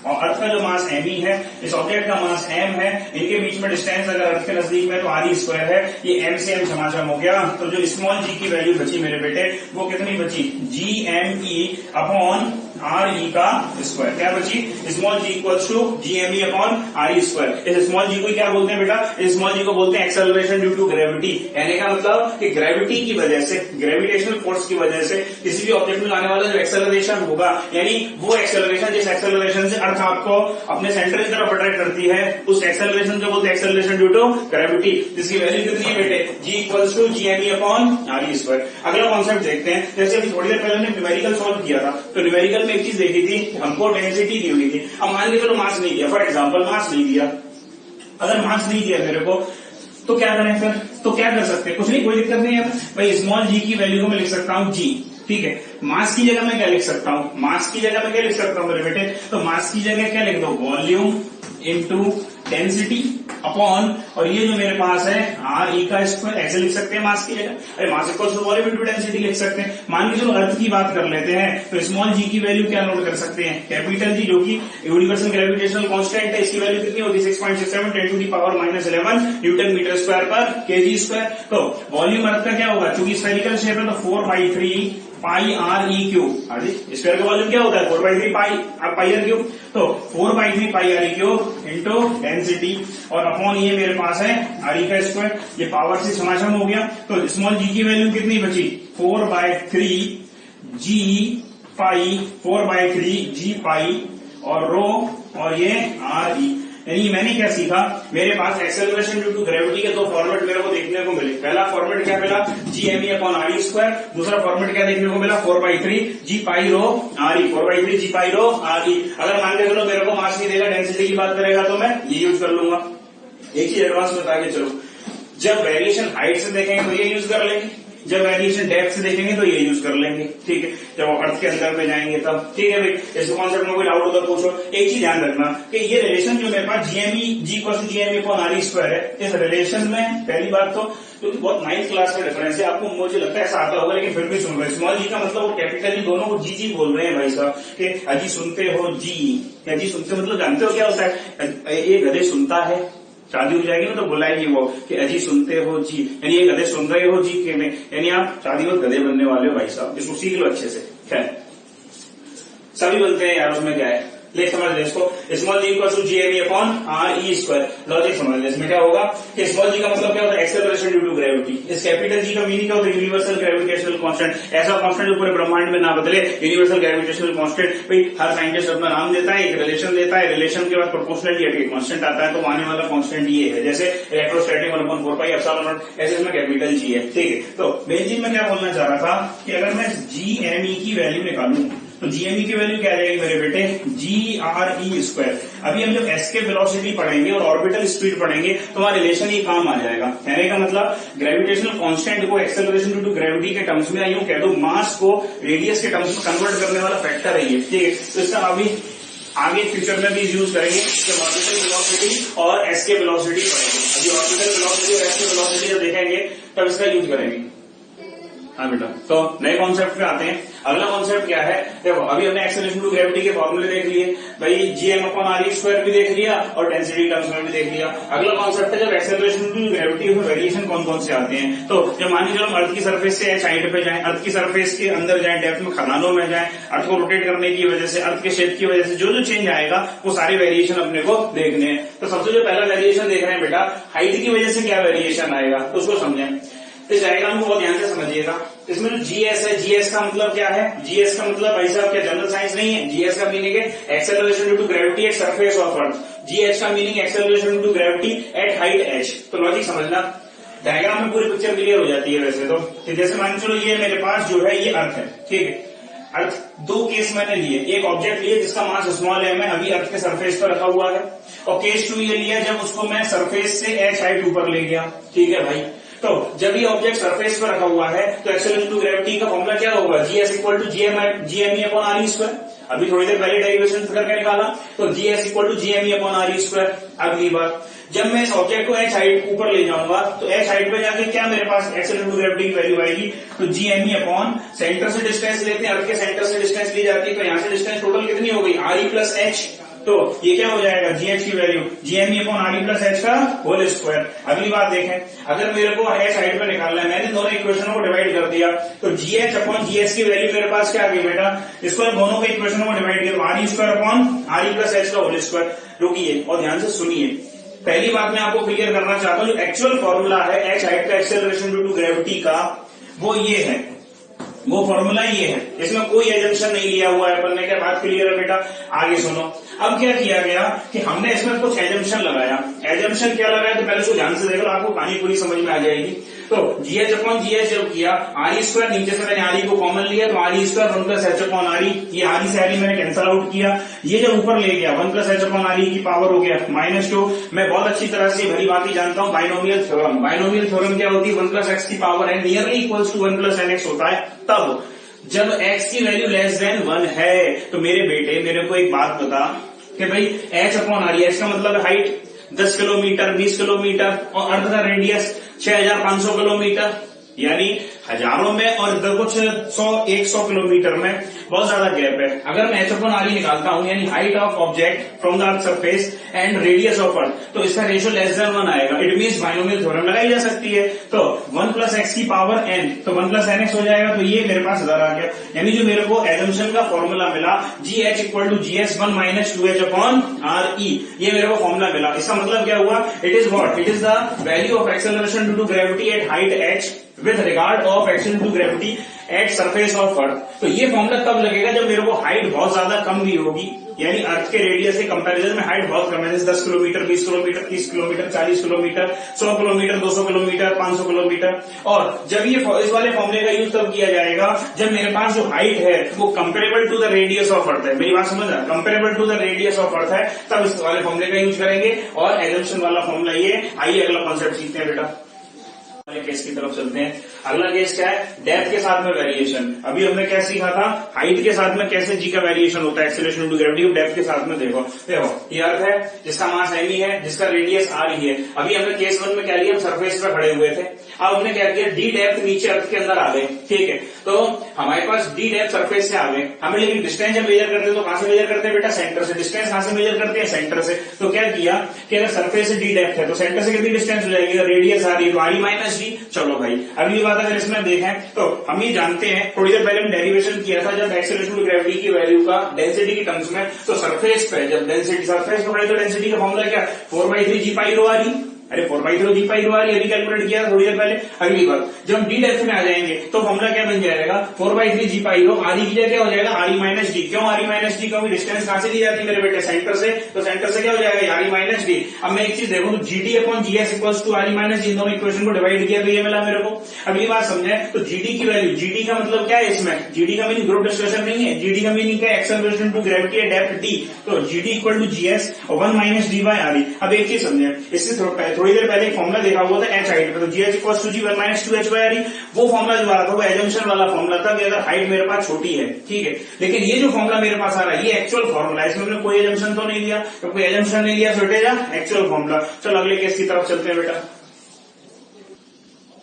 Speaker 1: और अर्थ का जो मास me है, इस ऑब्जेक्ट का मास m है, इनके बीच में डिस्टेंस अगर अर्थ के नजदीक में तो r स्क्वायर है, ये m से m समाचार हो गया। तो जो स्मॉल g की वैल्यू बची मेरे बेटे वो कितनी बची, gme अपॉन re का स्क्वायर। क्या बची, small G equals to GME upon R square. इस स्मॉल जी को क्या बोलते हैं बेटा, इस स्मॉल जी को बोलते हैं एक्सेलरेशन ड्यू टू ग्रेविटी। कहने का मतलब कि ग्रेविटी की वजह से, ग्रेविटेशनल फोर्स की वजह से किसी भी ऑब्जेक्ट में आने वाला जो एक्सेलरेशन होगा, यानी वो एक्सेलरेशन जिस एक्सेलरेशन से अर्थ आपको अपने सेंटर की तरफ अट्रैक्ट करती है, उस एक्सेलरेशन को बोलते हैं एक्सेलरेशन ड्यू टू ग्रेविटी, जिसकी वैल्यू कितनी है बेटे, G equals to GME upon R square. अगला कॉन्सेप्ट देखते हैं, जैसे अभी थोड़ी देर पहले हमने न्यूमेरिकल सॉल्व किया था, तो न्यूमेरिकल में एक चीज देखी थी, हमको डेंसिटी दी हुई थी। अब मान के चलो मास नहीं दिया, फॉर एग्जांपल मास नहीं दिया, अगर मास नहीं दिया मेरे को तो क्या करें फिर, तो क्या कर सकते हैं, कुछ नहीं, कोई दिक्कत नहीं है भाई। स्मॉल जी की वैल्यू को मैं लिख सकता हूं जी, ठीक है। मास की जगह मैं क्या लिख सकता हूं, मास की जगह मैं क्या लिख सकता हूं मेरे बेटे, तो मास की जगह क्या लिख दो, वॉल्यूम इनटू डेंसिटी अपॉन, और ये जो मेरे पास है आर ई का स्क्वायर, ऐसे लिख सकते हैं मास की जगह। अरे mass equals to volume into density लिख सकते हैं। मान के चलो अर्थ की बात कर लेते हैं, तो स्मॉल जी की वैल्यू क्या नोट कर सकते हैं, कैपिटल जी, जो कि यूनिवर्सल ग्रेविटेशनल कांस्टेंट है, इसकी वैल्यू कितनी होगी, 6.67 10 to the power -11 newton metre square पर केजी स्क्वायर। तो वॉल्यूम अर्थ का क्या होगा, चूंकि स्फेरिकल शेप है तो 4/3 pi R E cube, square का वॉल्यूम क्या होता है 4/3 पाई आर क्यूब, तो 4/3 pi R E cube into density, और अपॉन ये मेरे पास है आर ई का स्क्वायर, ये पावर से समाशम हो गया। तो स्मॉल जी की वैल्यू कितनी बची, 4/3 जी पाई, 4/3 जी पाई और रो, और ये आर ई। यानी मैंने क्या सीखा, मेरे पास एक्सेलरेशन ड्यू टू ग्रेविटी के दो फॉर्मेट मेरे को देखने को मिले। पहला फॉर्मेट क्या मिला, जीएमई अपॉन आर स्क्वायर, दूसरा फॉर्मेट क्या देखने को मिला, 4/3 जी पाई रो आर ई, 4/3 जी पाई रो आर ई। अगर मान के चलो मेरे को मास नहीं देगा, डेंसिटी की बात करेगा, तो मैं ये यूज कर लूंगा। एक चीज एडवांस बता के चलो, जब वेरिएशन हाइट से देखेंगे तो ये यूज कर लेंगे, जब वेरिएशन डेप्थ से देखेंगे तो ये यूज कर लेंगे, ठीक है। जब अर्थ के अंदर में जाएंगे तब, ठीक है भाई। इस कॉन्सेप्ट में कोई डाउट होगा पूछो। एक चीज ध्यान रखना कि ये रिलेशन जो मेरे पास GME G equals to GME upon R square है, इस रिलेशन में पहली बात तो क्योंकि बहुत 9th क्लास का डिफरेंस है, आपको मुझे लगता है ऐसा आता होगा, लेकिन फिर भी सुन रहे, स्मॉल जी का मतलब वो कैपिटल दोनों को जी जी बोल रहे हैं भाई साहब, कि अजी सुनते हो जी, अजी सुनते मतलब जानते हो क्या होता है, ये गधे सुनता है, शादी हो जाएगी ना तो बुलाएगी वो कि अजी सुनते हो जी, यानी ये गधे सुन रहे हो जी के में, यानी आप शादी में गधे बनने वाले हो भाई साहब, इसको सीख लो अच्छे से। खैर सभी बनते हैं यार, उसमें क्या है, ले समझ ले इसको, small G equals to GME upon R E square. Logic समझ ले, इसमें क्या होगा कि स्मॉल जी का मतलब क्या होता है, एक्सेलरेशन ड्यू टू ग्रेविटी। इस कैपिटल जी का मीनिंग क्या होता है, यूनिवर्सल ग्रेविटेशनल कांस्टेंट, ऐसा कांस्टेंट जो पूरे ब्रह्मांड में ना बदले, यूनिवर्सल ग्रेविटेशनल कांस्टेंट। भाई हर साइंटिस्ट अपना नाम देता है, एक रिलेशन देता है, रिलेशन के बाद प्रोपोर्शनलिटी एक कांस्टेंट आता है, तो आने वाला कांस्टेंट ये है, जैसे इलेक्ट्रोस्टैटिक 1/4 पाई एप्सिलॉन नॉट, ऐसे इसमें कैपिटल जी है, ठीक है। तो मेन चीज मैं क्या बोलना चाह रहा था कि अगर मैं जीएमई की वैल्यू निकालूं तो जीएमई की वैल्यू क्या रहेगी मेरे बेटे, जी आर ई स्क्वायर। अभी हम जब एस्केप वेलोसिटी पढ़ेंगे और ऑर्बिटल स्पीड पढ़ेंगे तो वहां रिलेशन ही काम आ जाएगा। कहने का मतलब ग्रेविटेशनल कांस्टेंट को एक्सेलरेशन ड्यू टू ग्रेविटी के टर्म्स में, यूं कह दो मास को रेडियस के टर्म्स में कन्वर्ट करने वाला फैक्टर है ये, ठीक है। तो इसका अभी आगे फ्यूचर में भी यूज करेंगे जब ऑर्बिटल वेलोसिटी और एस्केप वेलोसिटी पढ़ेंगे। अभी ऑर्बिटल वेलोसिटी और एस्केप वेलोसिटी जब देखेंगे तब इसका यूज करेंगे। हाँ बेटा, तो नए कॉन्सेप्ट पे आते हैं। अगला कॉन्सेप्ट क्या है, देखो अभी हमने एक्सेलरेशन टू ग्रेविटी के फॉर्मूले देख लिए भाई, GM upon R E square भी देख लिया और डेंसिटी टर्म्स में भी देख लिया। अगला कॉन्सेप्ट है जब एक्सेलरेशन टू ग्रेविटी में वेरिएशन कौन कौन से आते हैं। तो जब मान लीजिए हम अर्थ की सरफेस से साइड पे जाएं, अर्थ की सरफेस के अंदर जाएं, डेप्थ में खदानों में जाएं, अर्थ को रोटेट करने की वजह से, अर्थ के शेप की वजह से जो जो चेंज आएगा वो सारे वेरिएशन अपने को देखने हैं। तो सबसे जो पहला वेरिएशन देख रहे हैं बेटा, हाइट की वजह से क्या वेरिएशन आएगा तो उसको समझें। इस डायग्राम को बहुत ध्यान से समझिएगा। इसमें जो जीएस है, जीएस का मतलब क्या है? जीएस का मतलब भाई साहब क्या जनरल साइंस नहीं है? जीएस का मीनिंग है acceleration due to gravity at surface of earth. GH का meaning acceleration due to gravity at height H. तो लॉजिक समझना, डायग्राम में पूरी पिक्चर क्लियर हो जाती है वैसे तो। जैसे मान चलो ये मेरे पास जो है ये अर्थ है, ठीक है। अर्थ दो केस मैंने लिए, एक ऑब्जेक्ट लिए जिसका मास स्मॉल है, मैं अभी अर्थ के सरफेस पर रखा हुआ है, और केस 2 ये लिया जब उसको मैं सरफेस से एच हाइट ऊपर ले गया, ठीक है भाई। तो जब ये ऑब्जेक्ट सरफेस पर रखा हुआ है तो एक्सेलरेशन टू ग्रेविटी का फॉर्मूला क्या होगा? GS equal to GME upon R E square. अभी थोड़ी देर पहले डेरिवेशन करके निकाला, तो GS equal to GME upon R E square. अगली बार जब मैं इस ऑब्जेक्ट को एच हाइट ऊपर ले जाऊंगा तो एच हाइट पे जाके क्या मेरे पास एक्सेलरेशन टू ग्रेविटी की वैल्यू आएगी? तो जीएमई अपॉन सेंटर से डिस्टेंस लेते हैं, अर्थ के सेंटर से डिस्टेंस ली जाती है, तो यहाँ से डिस्टेंस टोटल कितनी हो गई? R E plus H. तो ये क्या हो जाएगा? जीएच की value GME upon R E plus H का होल स्क्वायर। अगली बात देखें, अगर मेरे को एच हाइट पे निकालना है, मैंने दोनों इक्वेशनों को डिवाइड कर दिया, तो जीएच अपॉन जीएस की वैल्यू मेरे पास क्या आ गई बेटा? इसको दोनों के इक्वेशनों को डिवाइड किया तो are E square upon R E plus H का होल स्क्वायर। रुकिए और ध्यान से सुनिए, पहली बात मैं आपको क्लियर करना चाहता हूं, जो एक्चुअल फॉर्मूला है एच हाइट का एक्सेलरेशन ड्यू टू ग्रेविटी का, वो ये है, वो फॉर्मूला ये है, इसमें कोई एजम्पशन नहीं लिया हुआ है अपन ने। क्या बात क्लियर है बेटा? आगे सुनो। अब क्या किया गया कि हमने इसमें कुछ एजम्पशन लगाया। एजम्पशन क्या लगाया तो पहले उसको ध्यान से देखो, आपको कहानी पूरी समझ में आ जाएगी। तो जीएच अपॉन जीएच जब किया, आर ई स्क्वायर नीचे से मैंने आर ई को कॉमन लिया, तो are E square 1 plus H upon R E, ये आर ई से आर ई मैंने कैंसल आउट किया। ये जब ऊपर ले गया 1 प्लस एच अपॉन आर ई की पावर हो गया -2। मैं बहुत अच्छी तरह से भली बात ही जानता हूं बाइनोमियल थ्योरम। बाइनोमियल थ्योरम क्या होती है? 1 प्लस एक्स की पावर है nearly equals to 1 plus N X होता है। तब जब x की वैल्यू लेस देन 1 है तो मेरे बेटे मेरे को एक बात बता कि भाई h अपॉन आर, एच का मतलब हाइट 10 किलोमीटर, 20 किलोमीटर, और अर्थ का रेडियस 6500 किलोमीटर, यानी हजारों में और कुछ 100 किलोमीटर में बहुत ज्यादा गैप है। अगर मैं एच अपॉन आर निकालता हूं, यानी height of object from the earth surface and radius of अर्थ, तो इसका रेशियो लेस देन 1 आएगा। इट मीन्स बाइनोमियल थ्योरम लगाई जा सकती है। तो 1 प्लस एक्स की पावर एन, तो 1 प्लस एन एक्स हो जाएगा। तो ये मेरे पास इधर आ गया, यानी जो मेरे को एजम्पशन का फॉर्मूला मिला G H equal to G S 1 minus 2h upon R E, ये मेरे को फॉर्मूला मिला। इसका मतलब क्या हुआ? It is what? It is the value of acceleration due to gravity at height H with regard of action to gravity at surface of earth। तो ये फॉर्मूला तब लगेगा जब मेरे को हाइट बहुत ज्यादा कम भी होगी, यानी अर्थ के रेडियस के कंपैरिजन में हाइट बहुत कम है, जैसे 10 kilometre, 20 kilometre, 30 kilometre, 40 kilometre, 100 kilometre, 200 kilometre, 500 kilometre. और जब ये इस वाले फॉर्मूले का यूज तब किया जाएगा जब मेरे पास जो हाइट है वो comparable to the radius of earth है। मेरी बात समझ रहा? Comparable to the radius of earth है, तब इस वाले फॉर्मूले का यूज करेंगे। और एजम्पशन वाला फॉर्मूला ये। आइए अगला कॉन्सेप्ट सीखते हैं बेटा, केस की तरफ चलते हैं। अगला केस क्या है? डेप्थ के साथ में वेरिएशन। अभी हमने क्या सीखा था? हाइट के साथ में कैसे जी का वेरिएशन होता है acceleration due to gravity. Depth के साथ में देखो ये अर्थ है जिसका मास एम ही है, जिसका रेडियस आर ही है। अभी हमने केस 1 में क्या लिया? हम सरफेस पर खड़े हुए थे। अब हमने क्या किया? डी डेप्थ नीचे अर्थ के अंदर आ गए, ठीक है। तो हमारे पास डी डेप्थ सरफेस से आ गए हमें, लेकिन डिस्टेंस जब मेजर करते हैं तो कहां से मेजर करते हैं बेटा? सेंटर से। डिस्टेंस कहां से मेजर करते हैं? सेंटर से। तो क्या किया कि अगर सरफेस से डी डेप्थ है तो सेंटर से कितनी डिस्टेंस हो जाएगी? रेडियस आ रही है तो आर ई माइनस डी। चलो भाई अगली बात अगर इसमें देखें तो हम ये जानते हैं, थोड़ी देर पहले हम डेरिवेशन किया था जब एक्सेलरेशन टू ग्रेविटी की वैल्यू का डेंसिटी की टर्म्स में, तो सरफेस पे जब डेंसिटी सरफेस पे पड़े तो डेंसिटी का फॉर्मूला क्या? 4/3 जी पाई रो आर ई। अरे 4/3 जी पाई रो आर ई अभी कैलकुलेट किया था थोड़ी देर पहले। अगली बात जब हम डी डेप्थ में आ जाएंगे तो फॉर्मूला क्या बन जाएगा? 4/3 जी पाई रो आर ई की जगह क्या हो जाएगा? R E minus D. क्यों आर ई माइनस डी? क्योंकि डिस्टेंस कहां से दी जाती है मेरे बेटे? सेंटर से। तो सेंटर से क्या हो जाएगा? R E minus D. अब मैं एक चीज देखो तो G D upon G S equals to R E minus D, दोनों इक्वेशन को डिवाइड किया तो ये मिला मेरे को। अगली बात समझे तो जीडी की वैल्यू, जीडी का मतलब क्या है इसमें? जीडी का मीनिंग ग्रुप डिस्कशन नहीं है, जीडी का मीनिंग क्या है? Acceleration to gravity at depth D. तो GD equal to GS 1 minus D by R E. अब एक चीज समझे, इससे थोड़ी देर पहले एक फॉर्मूला देखा हुआ था एच हाइट पे, तो G H equals to G 1 minus 2h by R E. वो फॉर्मूला जो आ रहा था वो एजम्पशन वाला फॉर्मूला था कि अगर हाइट मेरे पास छोटी है, ठीक है। लेकिन ये जो फॉर्मूला मेरे पास आ रहा है ये एक्चुअल फॉर्मूला है, इसमें हमने कोई एजम्पशन तो नहीं लिया। तो कोई एजम्पशन नहीं लिया, so it is actual formula. चलो अगले केस की तरफ चलते हैं बेटा।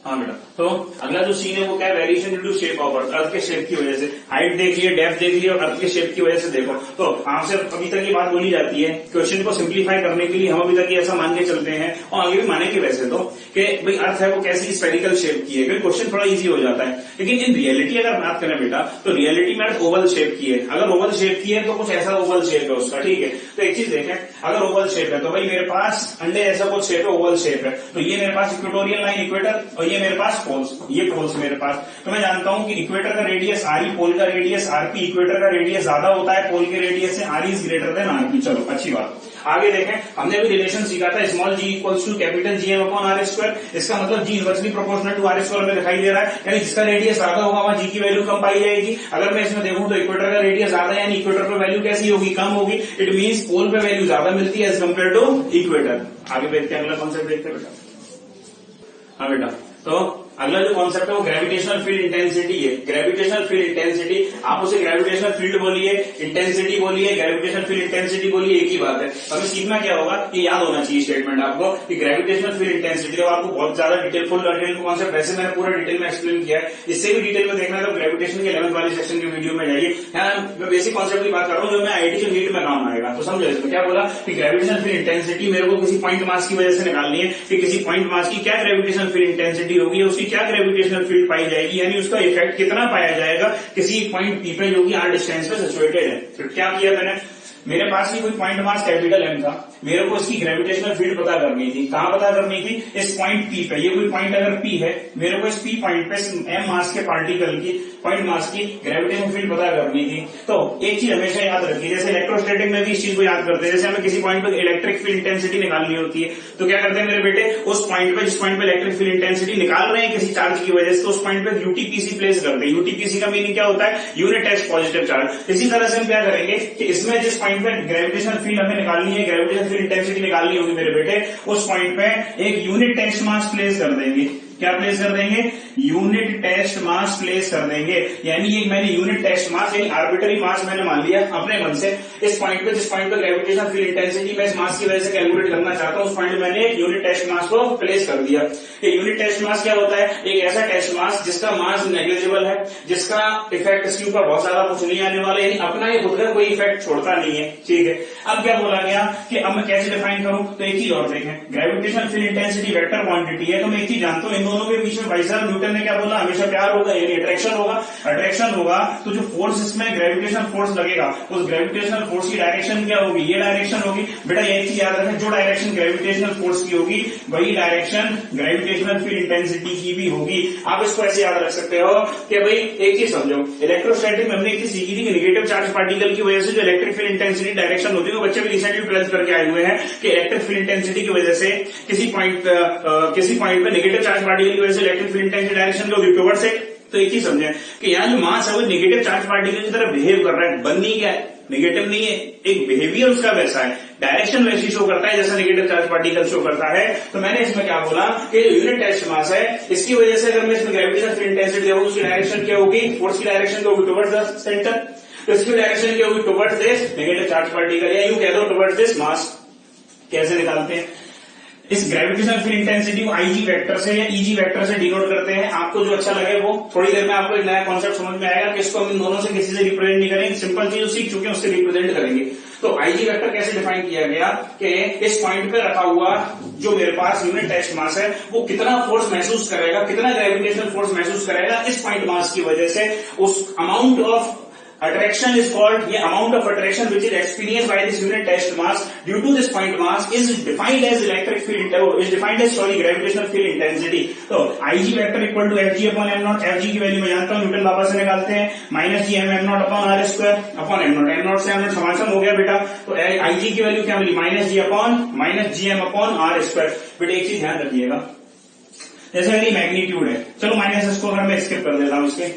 Speaker 1: हाँ बेटा, तो अगला जो सीन है वो क्या है? Variation due to shape of earth, earth के शेप की वजह से। हाइट देख लिया, डेप्थ देख लिया और अर्थ के शेप की वजह से देखो। तो आपसे अभी तक ये बात बोली जाती है, क्वेश्चन को सिंप्लीफाई करने के लिए हम अभी तक ये ऐसा मान के चलते हैं और आगे भी मानेंगे वैसे तो, कि भाई अर्थ है वो कैसी स्फेरिकल शेप की है, क्योंकि क्वेश्चन थोड़ा इजी हो जाता है। लेकिन इन रियलिटी अगर बात करें बेटा तो रियलिटी में अर्थ ओवल शेप की है। अगर ओवल शेप की है तो कुछ ऐसा ओवल शेप है उसका, ठीक है। तो एक चीज देखें, अगर ओवल शेप है तो भाई मेरे पास अंडे ऐसा कुछ शेप है, ओवल शेप है। तो ये मेरे पास इक्वेटोरियल लाइन इक्वेटर और ये मेरे पास पोल्स, ये पोल्स मेरे पास, तो मैं जानता हूं कि इक्वेटर का रेडियस आर ई, पोल का रेडियस आरपी, इक्वेटर का रेडियस ज्यादा होता है पोल के रेडियस से, R is greater than R P. चलो अच्छी बात। आगे देखें, हमने भी रिलेशन सीखा था small G equals to capital G M upon R square. इसका मतलब G inversely proportional to R square में दिखाई दे रहा है, यानी जिसका रेडियस ज्यादा होगा वहां जी की वैल्यू कम पाई जाएगी। अगर मैं इसमें देखूं तो इक्वेटर का रेडियस ज्यादा है, यानी इक्वेटर पर वैल्यू कैसी होगी, कम होगी। इट मींस पोल पे वैल्यू ज्यादा मिलती है एज कम्पेयर टू इक्वेटर। आगे देखते हैं, अगला कॉन्सेप्ट देखते हैं बेटा। हाँ बेटा, तो अगला जो कॉन्सेप्ट है वो ग्रेविटेशनल फील्ड इंटेंसिटी है। ग्रेविटेशनल फील्ड इंटेंसिटी, आप उसे ग्रेविटेशनल फील्ड बोलिए, इंटेंसिटी बोलिए, ग्रेविटेशनल फील्ड इंटेंसिटी बोलिए, एक ही बात है। हमें सीखना क्या होगा, ये याद होना चाहिए स्टेटमेंट आपको कि ग्रेविटेशनल फील्ड इंटेंसिटी, जब आपको बहुत ज्यादा डिटेल फुल डिटेल कॉन्सेप्ट वैसे मैंने पूरा डिटेल में एक्सप्लेन किया है, इससे भी डिटेल में देखना है तो ग्रेविटेशन के 11th वाले सेक्शन की वीडियो में जाइए। मैं बेसिक कॉन्सेप्ट की बात कर रहा हूँ जो मैं आईआईटी के नीट में काम आएगा, तो समझो इसमें क्या बोला कि ग्रेविटेशनल फील्ड इंटेंसिटी मेरे को किसी पॉइंट मास की वजह से निकालनी है कि किसी पॉइंट मास की क्या ग्रेविटेशनल फील्ड इंटेंसिटी होगी, उसकी क्या ग्रेविटेशनल फील्ड पाई जाएगी, यानी उसका इफेक्ट कितना पाया जाएगा किसी पॉइंट पी पे जो कि आर डिस्टेंस पे सिचुएटेड है। फिर क्या किया मैंने, मेरे पास ही कोई पॉइंट मास कैपिटल एम था, मेरे को इसकी ग्रेविटेशनल फील्ड पता करनी थी। कहां पता करनी थी, इस पॉइंट पी पे। ये कोई पॉइंट अगर पी है, मेरे को इस पी पॉइंट पे एम मास के पार्टिकल की पॉइंट मास की ग्रेविटेशनल फील्ड पता करनी थी। तो एक चीज हमेशा याद रखिए, जैसे इलेक्ट्रोस्टैटिक में भी इस चीज को याद करते हैं, जैसे हमें किसी पॉइंट पे इलेक्ट्रिक फील्ड इंटेंसिटी निकालनी होती है तो क्या करते हैं मेरे बेटे, उस पॉइंट पे जिस पॉइंट पे इलेक्ट्रिक फील्ड इंटेंसिटी निकाल रहे हैं किसी चार्ज की वजह से, तो उस पॉइंट पे यूटीपीसी प्लेस करते हैं। यूटीपीसी का मीनिंग क्या होता है, यूनिट टेस्ट पॉजिटिव चार्ज। इसी तरह से हम क्या करेंगे कि इसमें जिस पॉइंट पे ग्रेविटेशनल फील्ड हमें निकालनी है, ग्रेविटेशनल फील्ड इंटेंसिटी निकालनी होगी मेरे बेटे, उस पॉइंट पे एक यूनिट टेस्ट मास प्लेस कर देंगे। क्या प्लेस कर देंगे, यूनिट टेस्ट मास प्लेस कर देंगे। यानी ये मैंने यूनिट टेस्ट मास यानी आर्बिटरी मास मैंने मान लिया अपने मन से, इस पॉइंट पे जिस पॉइंट पे ग्रेविटेशनल फील्ड इंटेंसिटी मैं इस मास की वजह से कैलकुलेट करना चाहता हूं, उस पॉइंट मैंने एक यूनिट टेस्ट मास को प्लेस कर दिया। ये यूनिट टेस्ट मास क्या होता है, एक ऐसा टेस्ट मास जिसका मास नेग्लिजिबल है, जिसका इफेक्ट इसके ऊपर बहुत ज्यादा कुछ नहीं आने वाला, यानी अपना ही खुद का कोई इफेक्ट छोड़ता नहीं है। ठीक है, अब क्या बोला गया कि अब मैं कैसे डिफाइन करूं, तो एक चीज और देखें, gravitational field intensity vector quantity है, तो मैं एक चीज जानता हूं इन दोनों के बीच में भाई साहब न्यूटन ने क्या बोला, हमेशा प्यार होगा यानी अट्रैक्शन होगा। अट्रैक्शन होगा तो जो फोर्स इसमें ग्रेविटेशनल फोर्स लगेगा, उस ग्रेविटेशनल फोर्स की डायरेक्शन क्या होगी, ये डायरेक्शन होगी। बेटा एक चीज याद रखें, जो डायरेक्शन ग्रेविटेशनल फोर्स की होगी वही डायरेक्शन ग्रेविटेशनल फील्ड इंटेंसिटी की भी होगी। आप इसको ऐसे याद रख सकते हो कि भाई एक चीज समझो, इलेक्ट्रोस्टैटिक में हमने एक चीज सीखी थी कि नेगेटिव चार्ज पार्टिकल की वजह से जो इलेक्ट्रिक फील्ड इंटेंसिटी डायरेक्शन होती है, वो बच्चे भी रिसेंटली ट्वेल्थ करके आए हुए हैं कि इलेक्ट्रिक फील्ड इंटेंसिटी की वजह से किसी पॉइंट पे नेगेटिव चार्ज पार्टिकल की वजह से इलेक्ट्रिक फील्ड इंटेंसिटी डायरेक्शन क्या होगी, टुवर्ड्स इट। तो एक चीज समझे कि यहाँ जो मास है वो नेगेटिव चार्ज पार्टिकल की तरह बिहेव कर रहा है, बननी क्या है, नेगेटिव नहीं है, एक बिहेवियर उसका वैसा है, डायरेक्शन वैसी शो करता है जैसा नेगेटिव चार्ज पार्टिकल शो करता है। तो मैंने इसमें क्या बोला कि जो यूनिट टेस्ट मास है इसकी वजह से अगर मैं इसमें ग्रेविटेशनल फील्ड इंटेंसिटी देखूं, उसकी डायरेक्शन क्या होगी, फोर्स की डायरेक्शन क्या होगी, टुवर्ड्स द सेंटर, तो इसकी डायरेक्शन क्या होगी, towards this negative charge particle, या यूं कह दो टुवर्ड्स दिस मास। कैसे निकालते हैं इस ग्रेविटेशनल फील्ड इंटेंसिटी को, आईजी वेक्टर से या ईजी वेक्टर से डिनोट करते हैं। आपको जो अच्छा लगे वो, थोड़ी देर में आपको एक नया कॉन्सेप्ट समझ में आएगा कि इसको हम इन दोनों से किसी से रिप्रेजेंट नहीं करेंगे, सिंपल चीज सीख चुके हैं उससे रिप्रेजेंट करेंगे। तो आईजी वेक्टर कैसे डिफाइन किया गया कि इस पॉइंट पे रखा हुआ जो मेरे पास यूनिट टेस्ट मास है वो कितना फोर्स महसूस करेगा, कितना ग्रेविटेशनल फोर्स महसूस करेगा इस पॉइंट मास की वजह से, उस amount of attraction is called, ये amount of attraction which is experienced by this unit test mass due to this point mass is defined as electric field, is defined as gravitational field intensity। तो Ig vector equal to Fg upon m naught, Fg की value मैं जानता हूँ, Newton वापस से निकालते हैं, minus जी m naught upon r square upon m naught से m naught समासम हो गया बेटा। तो Ig की वैल्यू क्या मिली, माइनस जी m upon r square। बेटा एक चीज ध्यान रखिएगा, जैसे मेरी मैग्नीट्यूड है, चलो माइनस इसको अगर मैं स्किप कर देता हूँ इसके,